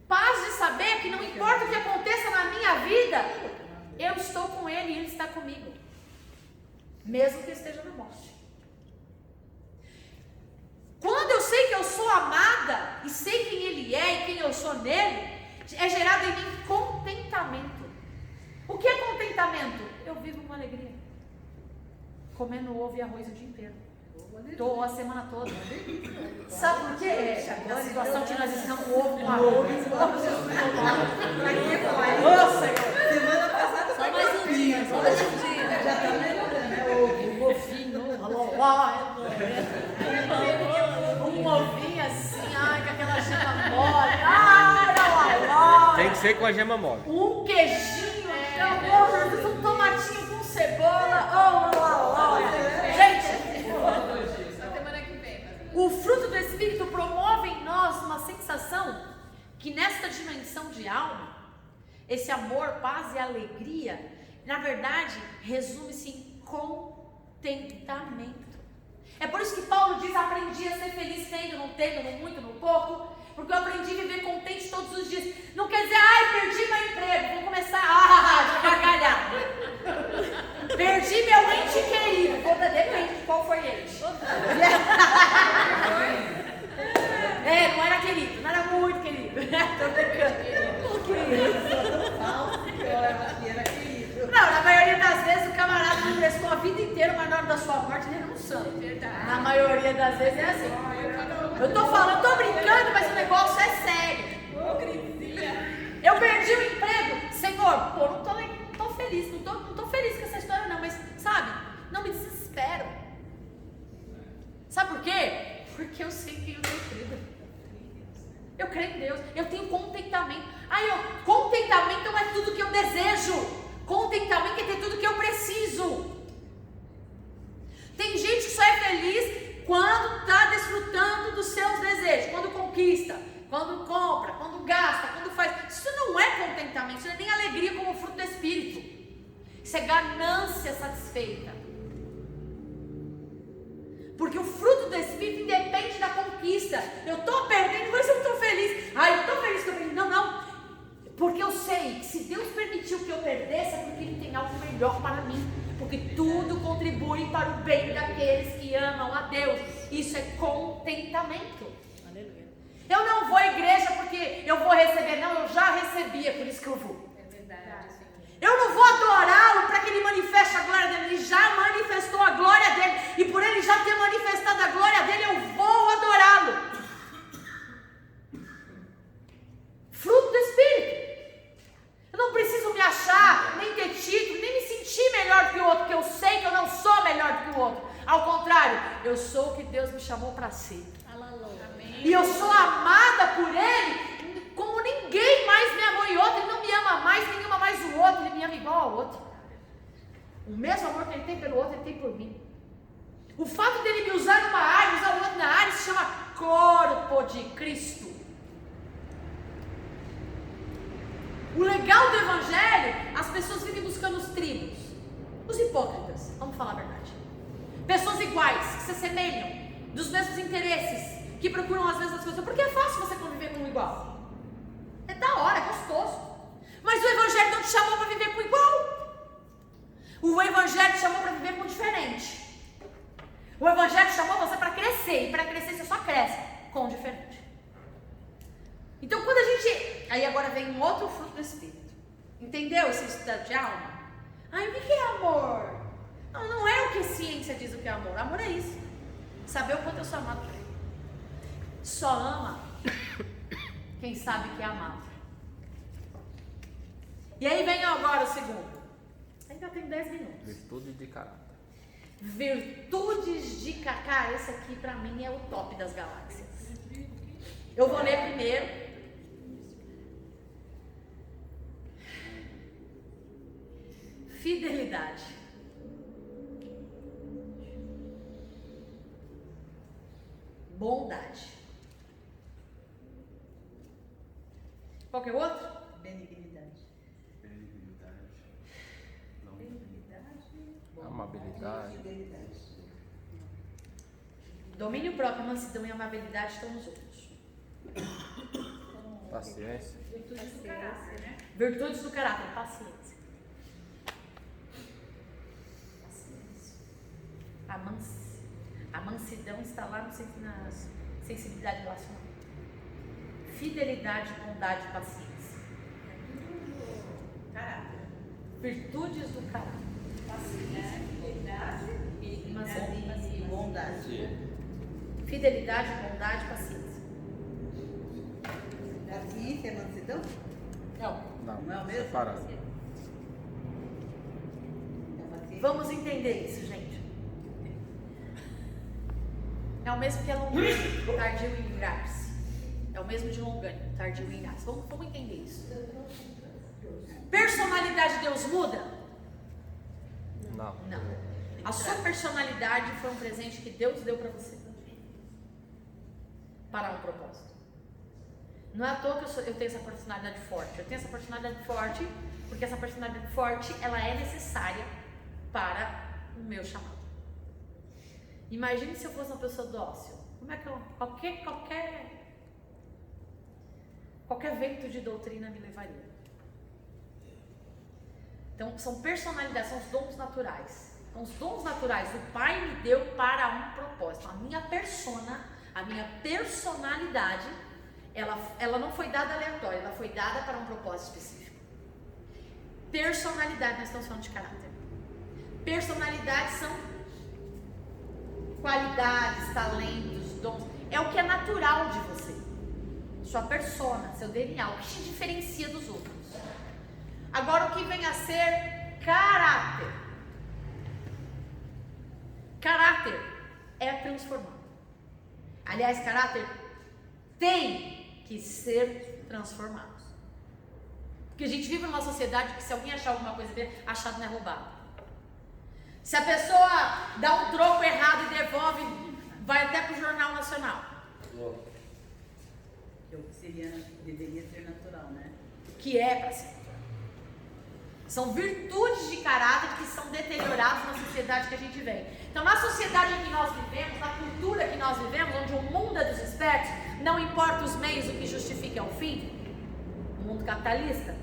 Paz de saber que não importa o que aconteça na minha vida, eu estou com Ele e Ele está comigo, mesmo que eu esteja na morte. Quando eu sei que eu sou amada e sei quem Ele é e quem eu sou nele, é gerado em mim contentamento. O que é contentamento? Eu vivo com alegria, comendo ovo e arroz o dia inteiro. Estou a semana toda. Sabe por quê? A situação que nós estamos com ovo, com arroz. Semana passada Só mais um dia, só mais um dia. já tá melhorando, né? Um ovinho, um ovinho assim, com aquela gema mole. Tem que ser com a gema mole. Um queijinho, um tomatinho com cebola. Gente, Semana que vem. o fruto do Espírito promove em nós uma sensação que nesta dimensão de alma, esse amor, paz e alegria, na verdade, resume-se em contentamento. É por isso que Paulo diz: aprendi a ser feliz tendo, não tendo, no muito, no pouco, porque eu aprendi a viver contente todos os dias. Não quer dizer, perdi meu emprego, vou começar a gargalhar. Perdi meu ente querido, depende de qual foi ele. Não era querido, não era muito querido. Tô brincando. Falso, que eu era querido. Não, na maioria das vezes o camarada não prestou a vida inteira, mas na hora da sua morte ele não santo. Na maioria das vezes é assim. Eu tô falando, tô brincando, mas o negócio é sério. Eu perdi o emprego, Senhor, não tô feliz, não tô feliz com essa história não, mas sabe, não me desespero. Sabe por quê? Porque eu sei que eu tenho crido. Eu creio em Deus, eu tenho contentamento. Contentamento não é tudo que eu desejo. Contentamento é ter tudo que eu preciso. Tem gente que só é feliz quando está desfrutando dos seus desejos, quando conquista, quando compra, quando gasta, quando faz. Isso não é contentamento, isso não é nem alegria como fruto do Espírito. Isso é ganância satisfeita. Porque o fruto do Espírito independe da conquista. Eu estou perdendo, mas eu estou feliz. Eu estou feliz que eu perdi. Não. Porque eu sei que se Deus permitiu que eu perdesse, é porque Ele tem algo melhor para mim. Porque tudo contribui para o bem daqueles que amam a Deus. Isso é contentamento. Aleluia. Eu não vou à igreja porque eu vou receber. Não, eu já recebi, é por isso que eu vou. É verdade. Eu não vou adorá-lo para que Ele manifeste a glória dele. Ele já manifestou a glória dele. E por Ele já ter manifestado a glória dele, eu vou adorá-lo. eu sou o que Deus me chamou para ser. Amém. E eu sou amada por Ele como ninguém mais me amou em outro. Ele não me ama mais, nem ama mais o outro, Ele me ama igual ao outro. O mesmo amor que Ele tem pelo outro, Ele tem por mim. O fato dele me usar numa área, usar o outro na área, se chama corpo de Cristo. O legal do Evangelho, as pessoas vivem buscando os tribos, os hipócritas, vamos falar a verdade. Pessoas iguais, que se assemelham, dos mesmos interesses, que procuram as mesmas coisas, porque é fácil você conviver com um igual. É da hora, é gostoso. Mas o Evangelho não te chamou para viver com igual. O Evangelho te chamou para viver com diferente. O Evangelho chamou você para crescer, e para crescer você só cresce com o diferente. Então quando a gente... Aí agora vem um outro fruto do Espírito. Entendeu esse estado de alma? Ai, o que é amor? Não, não é o que a ciência diz o que é amor. Amor é isso. Saber o quanto eu sou amado por Ele. Só ama quem sabe que é amado. E aí vem agora o segundo. Ainda tem 10 minutos. Virtude de caráter. Virtudes de Cacá, esse aqui pra mim é o top das galáxias. Eu vou ler primeiro. Fidelidade. Bondade. Qual que é o outro? Benignidade. Amabilidade. Fidelidade. Domínio próprio, mansidão e amabilidade estão nos outros. Paciência. Virtudes do caráter, né? Virtudes do caráter, paciência. A mansidão está lá na sensibilidade relacional. Fidelidade, bondade e paciência. Caráter. Virtudes do caráter. Paciência, fidelidade, Benignidade E bondade. Fidelidade, bondade e paciência. Paciência é mansidão? Não. Não é o mesmo? Separado. É paciência. Vamos entender isso, gente. É o mesmo que é longânimo, tardio em irar-se. É o mesmo de longânimo, tardio em irar-se. Vamos entender isso. Personalidade de Deus muda? Não. Não. A sua personalidade foi um presente que Deus deu para você. Para um propósito. Não é à toa que eu tenho essa personalidade forte. Eu tenho essa personalidade forte porque essa personalidade forte, ela é necessária para o meu chamado. Imagine se eu fosse uma pessoa dócil. Como é que eu... Qualquer vento de doutrina me levaria. Então, são personalidades, são os dons naturais. Então, os dons naturais o Pai me deu para um propósito. A minha personalidade, ela não foi dada aleatória, ela foi dada para um propósito específico. Personalidade, nós estamos falando de caráter. Personalidades são qualidades, talentos, dons. É o que é natural de você. Sua persona, seu DNA, o que te diferencia dos outros. Agora, o que vem a ser caráter? Caráter é transformado. Aliás, caráter tem que ser transformado. Porque a gente vive numa sociedade que se alguém achar alguma coisa dele, achado não é roubado. Se a pessoa dá um troco errado e devolve, vai até pro Jornal Nacional. Que o que deveria ser natural, né? Que é para ser. São virtudes de caráter que são deterioradas na sociedade que a gente vem. Então, na sociedade em que nós vivemos, na cultura que nós vivemos, onde o mundo é dos espertos, não importa os meios, o que justifica é o fim. O mundo capitalista.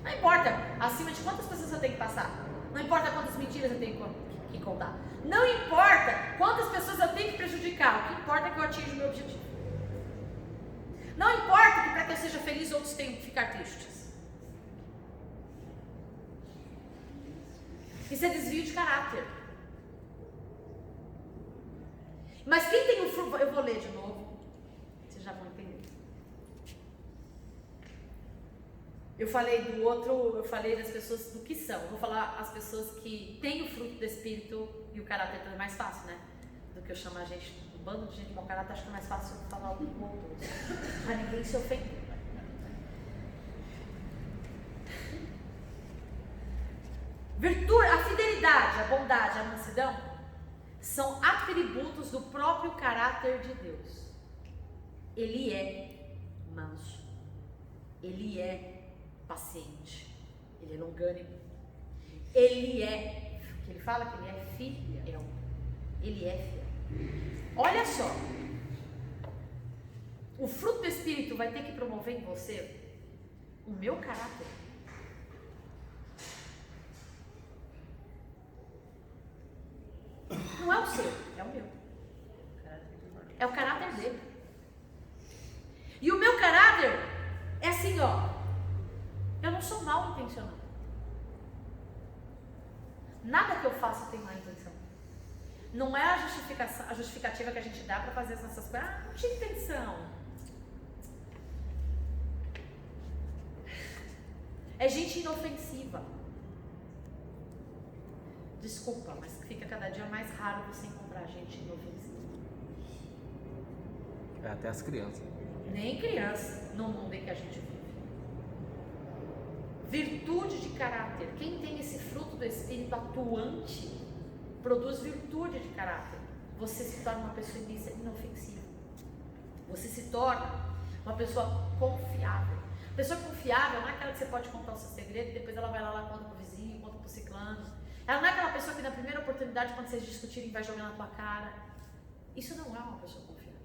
Não importa acima de quantas pessoas eu tenho que passar. Não importa quantas mentiras eu tenho que contar. Não importa quantas pessoas eu tenho que prejudicar. O que importa é que eu atinja o meu objetivo. Não importa que para que eu seja feliz outros tenham que ficar tristes. Isso é desvio de caráter. Mas quem tem o fruto... Eu vou ler de novo. Vocês já vão entender. Eu falei do outro, eu falei das pessoas do que são. Eu vou falar as pessoas que têm o fruto do Espírito e o caráter é mais fácil, né? Do que eu chamar a gente, um bando de gente com caráter, acho que é mais fácil eu falar o outro. Pra ninguém se ofender. Virtude, a fidelidade, a bondade, a mansidão são atributos do próprio caráter de Deus. Ele é manso, ele é paciente, ele é longânimo, ele é, que ele fala que ele é fiel, ele é fiel. Olha só, o fruto do Espírito vai ter que promover em você o meu caráter. Não é o seu, é o meu. É o caráter dele. E o meu caráter é assim, ó. Eu não sou mal intencionado. Nada que eu faço tem má intenção. Não é a justificativa que a gente dá para fazer as nossas coisas. Ah, não tinha intenção. É gente inofensiva. Desculpa, mas fica cada dia mais raro você encontrar gente inofensiva. É até as crianças. Nem criança no mundo em que a gente vive. Virtude de caráter. Quem tem esse fruto do Espírito atuante produz virtude de caráter. Você se torna uma pessoa inofensiva. Você se torna uma pessoa confiável. Pessoa confiável não é aquela que você pode contar o seu segredo e depois ela vai lá conta pro vizinho, conta pro ciclano. Ela não é aquela pessoa que na primeira oportunidade, quando vocês discutirem, vai jogar na tua cara. Isso não é uma pessoa confiável.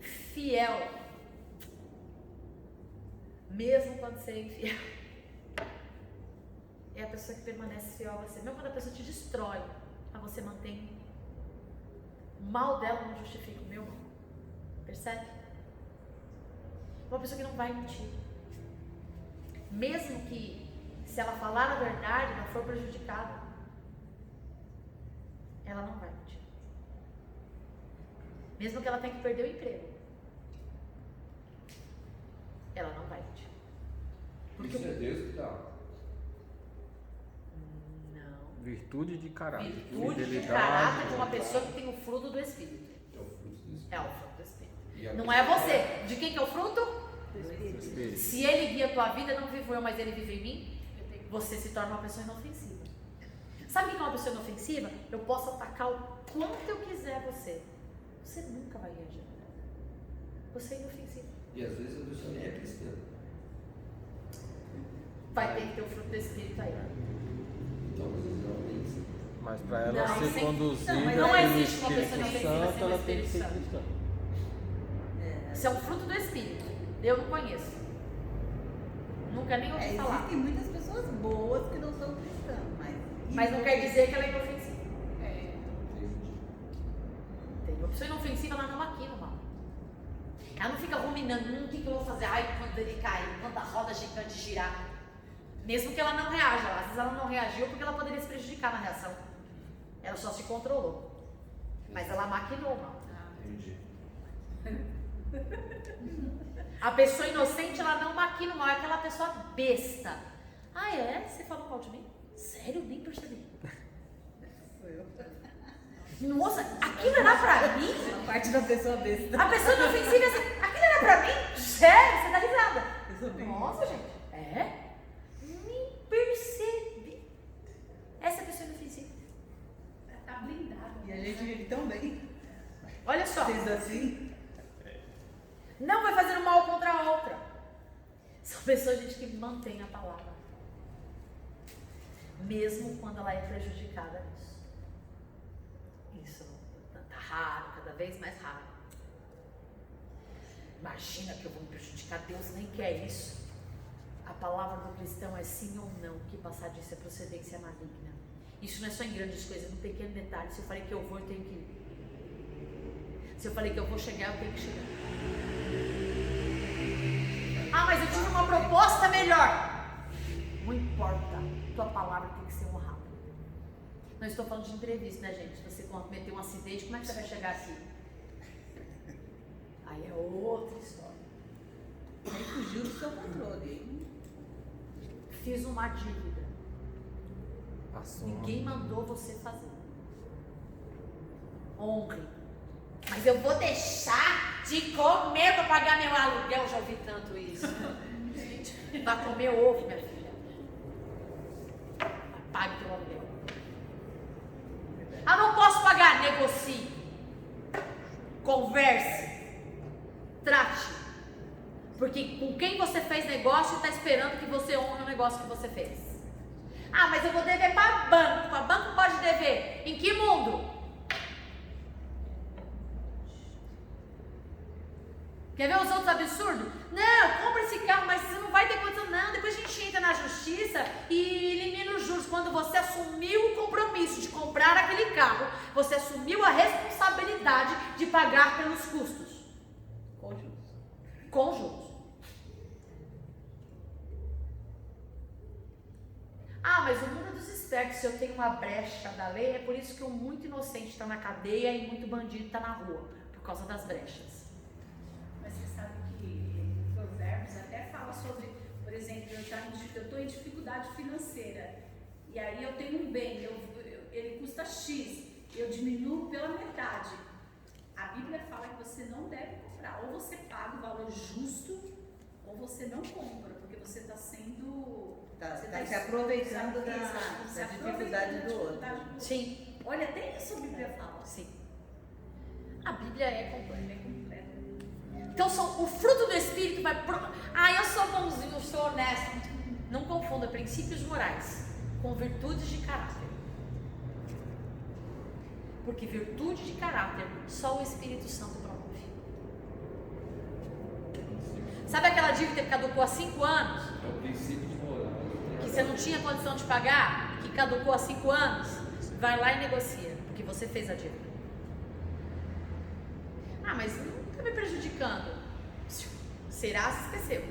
Fiel. Mesmo quando você é infiel. É a pessoa que permanece fiel a você. Mesmo quando a pessoa te destrói, a você mantém. O mal dela não justifica o meu mal. Percebe? Uma pessoa que não vai mentir. Mesmo que, se ela falar a verdade, ela for prejudicada, ela não vai mentir. Mesmo que ela tenha que perder o emprego, ela não vai mentir. Porque Isso é Deus que dá. não. Virtude de caráter. Virtude de Fidelidade, caráter de uma bondade. pessoa que tem o fruto do Espírito. É o fruto do Espírito. É o fruto do Espírito. E a Não pessoa- é você. De quem que é o fruto? Espírito. Se ele guia a tua vida, não vivo eu, mas ele vive em mim, você se torna uma pessoa inofensiva. Sabe o que é uma pessoa inofensiva? Eu posso atacar o quanto eu quiser você. Você nunca vai reagir. Você é inofensivo. E às vezes a pessoa nem é cristã. Vai ter que ter o fruto do Espírito aí. Então às vezes ela pensa. Mas para ela Não, ser sem- conduzida não, mas não pelo existe uma pessoa Espírito inofensiva Santo, sem o ela tem que Espírito ser Santo. cristã. Isso é um fruto do Espírito. Eu não conheço. Nunca nem ouvi falar. Existem muitas pessoas boas que não são cristãs, Mas não quer dizer que ela é inofensiva. Entendi. Tem uma pessoa inofensiva, ela não maquina, mal. Ela não fica ruminando, o que eu vou fazer? Ai, quando ele cai, quando a roda gigante girar. Mesmo que ela não reaja, às vezes ela não reagiu porque ela poderia se prejudicar na reação. Ela só se controlou. Mas ela maquinou, mal. Entendi. A pessoa inocente, ela não maquina o mal, é aquela pessoa besta. Ah, é? Você falou mal de mim? Sério? Nem percebi. Sou eu. Nossa, aquilo era pra mim? A parte da pessoa besta. A pessoa inofensiva é assim, aquilo era pra mim? Sério? Você dá risada. Eu sou bem. Nossa, gente. É? Nem percebi. Essa é a pessoa inofensiva. Tá blindado. E a gente vive tão bem. Olha só. Sendo assim. Não vai fazer um mal contra a outra. São pessoas, gente, que mantêm a palavra. Mesmo quando ela é prejudicada nisso. Isso tá raro, cada vez mais raro. Imagina que eu vou me prejudicar, Deus nem quer isso. A palavra do cristão é sim ou não, que passar disso é procedência maligna. Isso não é só em grandes coisas, no pequeno detalhe. Se eu falei que eu vou, eu tenho que ir. Se eu falei que eu vou chegar, eu tenho que chegar. Ah, mas eu tive uma proposta melhor. Não importa, tua palavra tem que ser honrada. Não estou falando de entrevista, né, gente? Se você cometer um acidente, como é que você vai chegar aqui? Aí é outra história. Aí fugiu do seu controle. Fiz uma dívida. Assuma. Ninguém mandou você fazer. Honre. Mas eu vou deixar de comer para pagar meu aluguel. Eu já ouvi tanto isso. Vai comer ovo, minha filha. Pague teu aluguel. Ah, não posso pagar. Negocie. Converse. Trate. Porque com quem você fez negócio está esperando que você honre o negócio que você fez. Ah, mas eu vou dever para banco. A banco pode dever. Em que mundo? Quer ver os outros absurdos? Não, compra esse carro, mas você não vai ter condição. Não, depois a gente entra na justiça e elimina os juros. Quando você assumiu o compromisso de comprar aquele carro, você assumiu a responsabilidade de pagar pelos custos. Com juros. Ah, mas o mundo dos espertos, se eu tenho uma brecha da lei, é por isso que o muito inocente está na cadeia e muito bandido está na rua, por causa das brechas. Mas você sabe que Provérbios até fala sobre, por exemplo, eu estou em dificuldade financeira, e aí eu tenho um bem, ele custa X, eu diminuo pela metade. A Bíblia fala que você não deve comprar, ou você paga o valor justo, ou você não compra, porque você está sendo... Está se aproveitando da dificuldade do outro. Sim. Olha, até isso a Bíblia fala. Sim. A Bíblia é completa. Então, o fruto do Espírito vai... eu sou bonzinho, eu sou honesto. Não confunda princípios morais com virtudes de caráter. Porque virtude de caráter, só o Espírito Santo promove. Sabe aquela dívida que caducou há 5 anos? É o princípio de moral. Que você não tinha condição de pagar? Que caducou há 5 anos? Vai lá e negocia, porque você fez a dívida. Ah, mas não está me prejudicando. Será se esqueceu.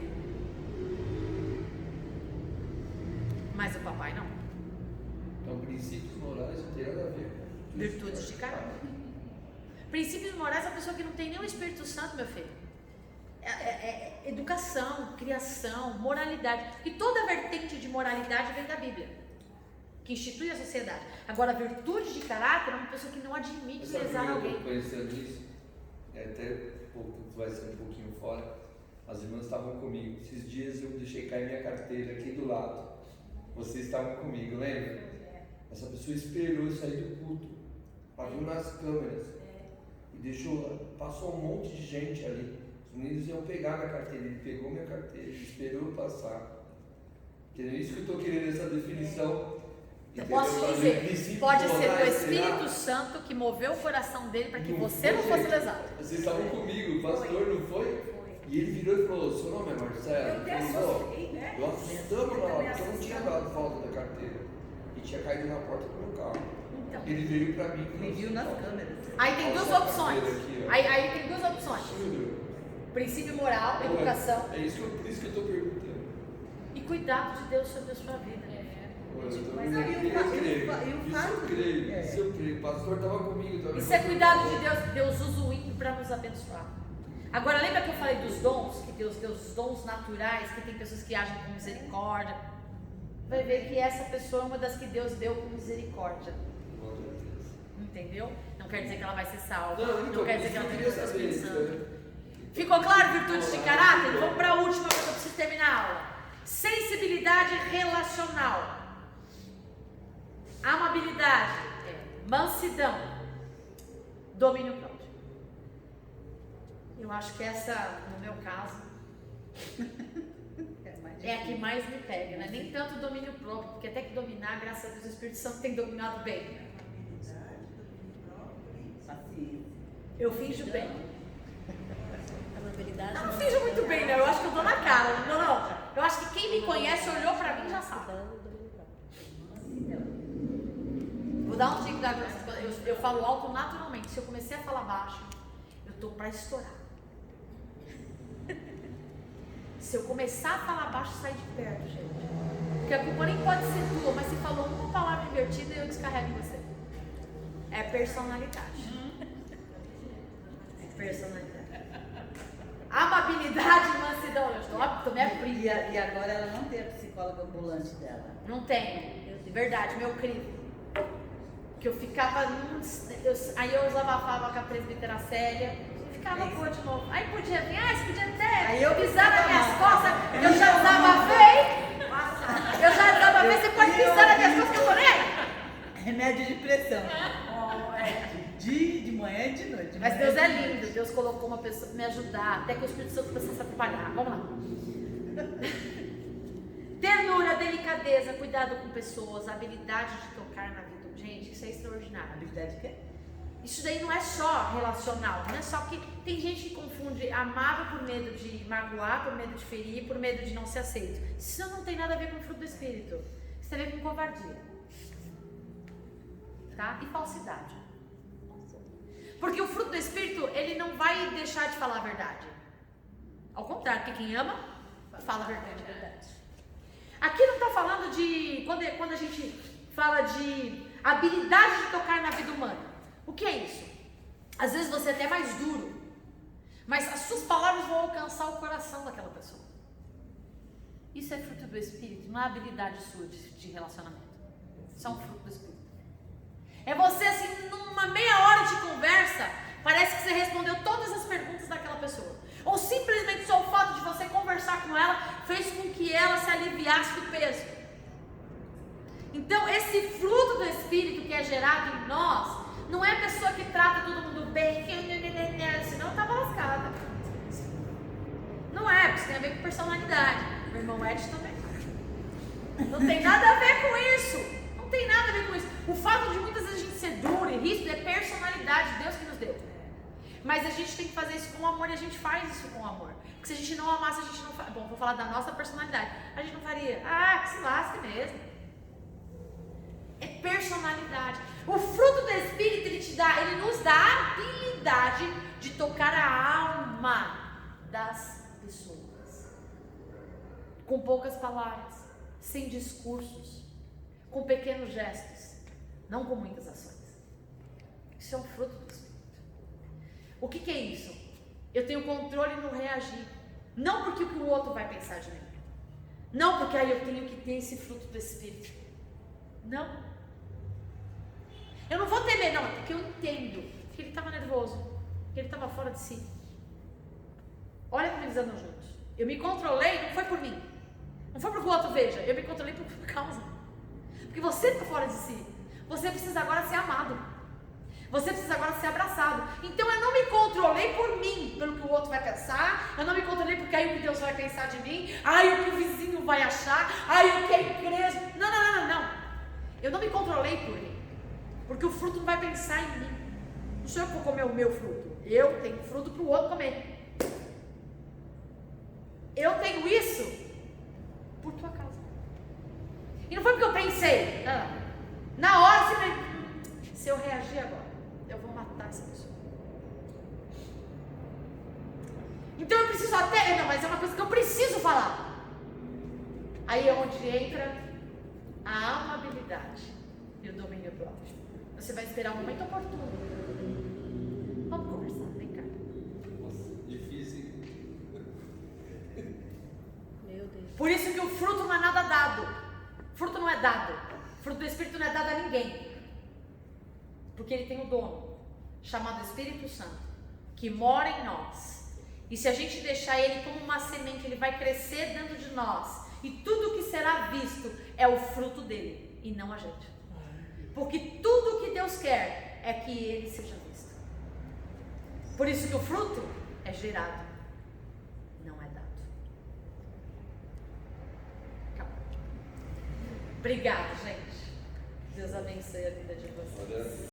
Mas o papai não. Então, princípios morais não tem nada a ver com Virtudes de caráter. Princípios morais é a pessoa que não tem nem o Espírito Santo, meu filho. É educação, criação, moralidade. E toda vertente de moralidade vem da Bíblia, que institui a sociedade. Agora, virtude de caráter é uma pessoa que não admite lesar alguém. Eu conhecendo isso, até vai ser um pouquinho fora. As irmãs estavam comigo. Esses dias eu deixei cair minha carteira aqui do lado. Vocês estavam comigo, lembra? Essa pessoa esperou eu sair do culto, viu nas câmeras e deixou, passou um monte de gente ali. Os meninos iam pegar minha carteira, ele pegou minha carteira, ele esperou eu passar. Entendeu? Isso que eu estou querendo, essa definição. Eu posso dizer, pode ser o Espírito Santo que moveu o coração dele para que você não fosse lesado. Vocês estavam comigo, o pastor não foi? E ele virou e falou: seu nome é Marcelo? Eu assustei, né? Eu assustamos na hora, porque eu não tinha dado falta da carteira. E tinha caído na porta do meu carro. Então, Ele veio pra mim. Me viu nas câmeras. aí tem duas opções. Aí tem duas opções. Princípio moral, educação É isso por isso que eu tô perguntando. e cuidado de Deus sobre a sua vida. Mas aí o fato... Isso eu creio. O pastor estava comigo também. Isso é cuidado de Deus. Deus usa o ímpio para nos abençoar. Agora, lembra que eu falei dos dons? Que Deus deu os dons naturais, que tem pessoas que agem com misericórdia. Vai ver que essa pessoa é uma das que Deus deu com misericórdia. Entendeu? Não quer dizer que ela vai ser salva. Não quer dizer que ela vai ter o Espírito Santo. Ficou claro, virtudes de caráter? Vamos para a última, porque eu preciso terminar a aula. Sensibilidade relacional. Amabilidade. Mansidão. Domínio próprio. Eu acho que essa, no meu caso, é a que mais me pega, né? Nem tanto domínio próprio, porque até que dominar, graças a Deus, o Espírito Santo tem dominado bem. Eu finjo bem. Não finjo muito bem, né? Eu acho que eu dou na cara. Não. Eu acho que quem me conhece, olhou pra mim, já sabe. Vou dar um dica pra vocês. Eu falo alto naturalmente. Se eu comecei a falar baixo, eu tô pra estourar. Se eu começar a falar baixo, sai de perto, gente. Porque a culpa nem pode ser tua, mas se falou uma palavra invertida, eu descarrego em você. É personalidade. É personalidade. Amabilidade e mansidão. então, eu estou me abrindo. E agora ela não tem a psicóloga ambulante dela. Não tenho, de verdade, meu crivo. Que eu ficava, aí eu desabafava com a presbítera Célia, ficava boa de novo. Aí podia vir, você podia até Aí eu pisar nas minhas ficava costas, eu já desabafei. Eu já desabafei, você pode pisar nas minhas costas que eu falei. Remédio de pressão. De manhã e de noite. Mas Deus é lindo, Deus colocou uma pessoa para me ajudar, até que o Espírito Santo começou a trabalhar. Vamos lá. Ternura, delicadeza, cuidado com pessoas, habilidade de tocar na vida. Gente, isso é extraordinário. Habilidade de quê? Isso daí não é só relacional, não é só que tem gente que confunde amável por medo de magoar, por medo de ferir, por medo de não ser aceito. Isso não tem nada a ver com o fruto do Espírito. Isso tem a ver com covardia. Tá? E falsidade. Porque o fruto do Espírito, ele não vai deixar de falar a verdade. Ao contrário, porque quem ama, fala a verdade. Aqui não está falando de, quando a gente fala de habilidade de tocar na vida humana. O que é isso? Às vezes você é até mais duro, mas as suas palavras vão alcançar o coração daquela pessoa. Isso é fruto do Espírito, não é habilidade sua de relacionamento. Isso é um fruto do Espírito. É você assim, numa meia hora de conversa, parece que você respondeu todas as perguntas daquela pessoa. Ou simplesmente só o fato de você conversar com ela fez com que ela se aliviasse do peso. Então esse fruto do Espírito que é gerado em nós, não é a pessoa que trata todo mundo bem, senão eu estava lascada. Não é, porque isso tem a ver com personalidade. Meu irmão Ed também. Não tem nada a ver com isso. Não tem nada a ver com isso. O fato de muitas vezes a gente ser duro e ríspido é personalidade de Deus que nos deu. Mas a gente tem que fazer isso com amor e a gente faz isso com amor. Porque se a gente não amasse, a gente não faz. Bom, vou falar da nossa personalidade. A gente não faria. Que se lasque mesmo. É personalidade. O fruto do Espírito ele nos dá a habilidade de tocar a alma das pessoas. Com poucas palavras, sem discursos, com pequenos gestos, não com muitas ações. Isso é um fruto do Espírito. O que é isso? Eu tenho controle no reagir. Não porque o que o outro vai pensar de mim. Não porque eu tenho que ter esse fruto do Espírito. Não. Eu não vou temer, não, porque eu entendo que ele estava nervoso, que ele estava fora de si. Olha como eles andam juntos. Eu me controlei, não foi por mim. Não foi porque o outro veja, eu me controlei por causa. Porque você está fora de si. Você precisa agora ser amado. Você precisa agora ser abraçado. Então eu não me controlei por mim, pelo que o outro vai pensar. Eu não me controlei porque aí o que Deus vai pensar de mim. O que o vizinho vai achar. O que a igreja... Não. Eu não me controlei por mim. Porque o fruto não vai pensar em mim. Não sou eu que vou comer o meu fruto. Eu tenho fruto para o outro comer. Eu tenho isso por tua causa. E não foi porque eu pensei. Não. Na hora, se eu reagir agora, eu vou matar essa pessoa. Então eu preciso até... Não, mas é uma coisa que eu preciso falar. Aí é onde entra a amabilidade e o domínio próprio. Você vai esperar um momento oportuno. Vamos conversar, vem cá. Nossa, difícil. Meu Deus. Por isso que o fruto não é nada dado. Fruto não é dado. Fruto do Espírito não é dado a ninguém. Porque ele tem um dono, chamado Espírito Santo, que mora em nós. E se a gente deixar ele como uma semente, ele vai crescer dentro de nós. E tudo que será visto é o fruto dele, e não a gente. Porque tudo que Deus quer é que ele seja visto. Por isso que o fruto é gerado, não é dado. Acabou. Obrigada, gente. Deus abençoe a vida de vocês.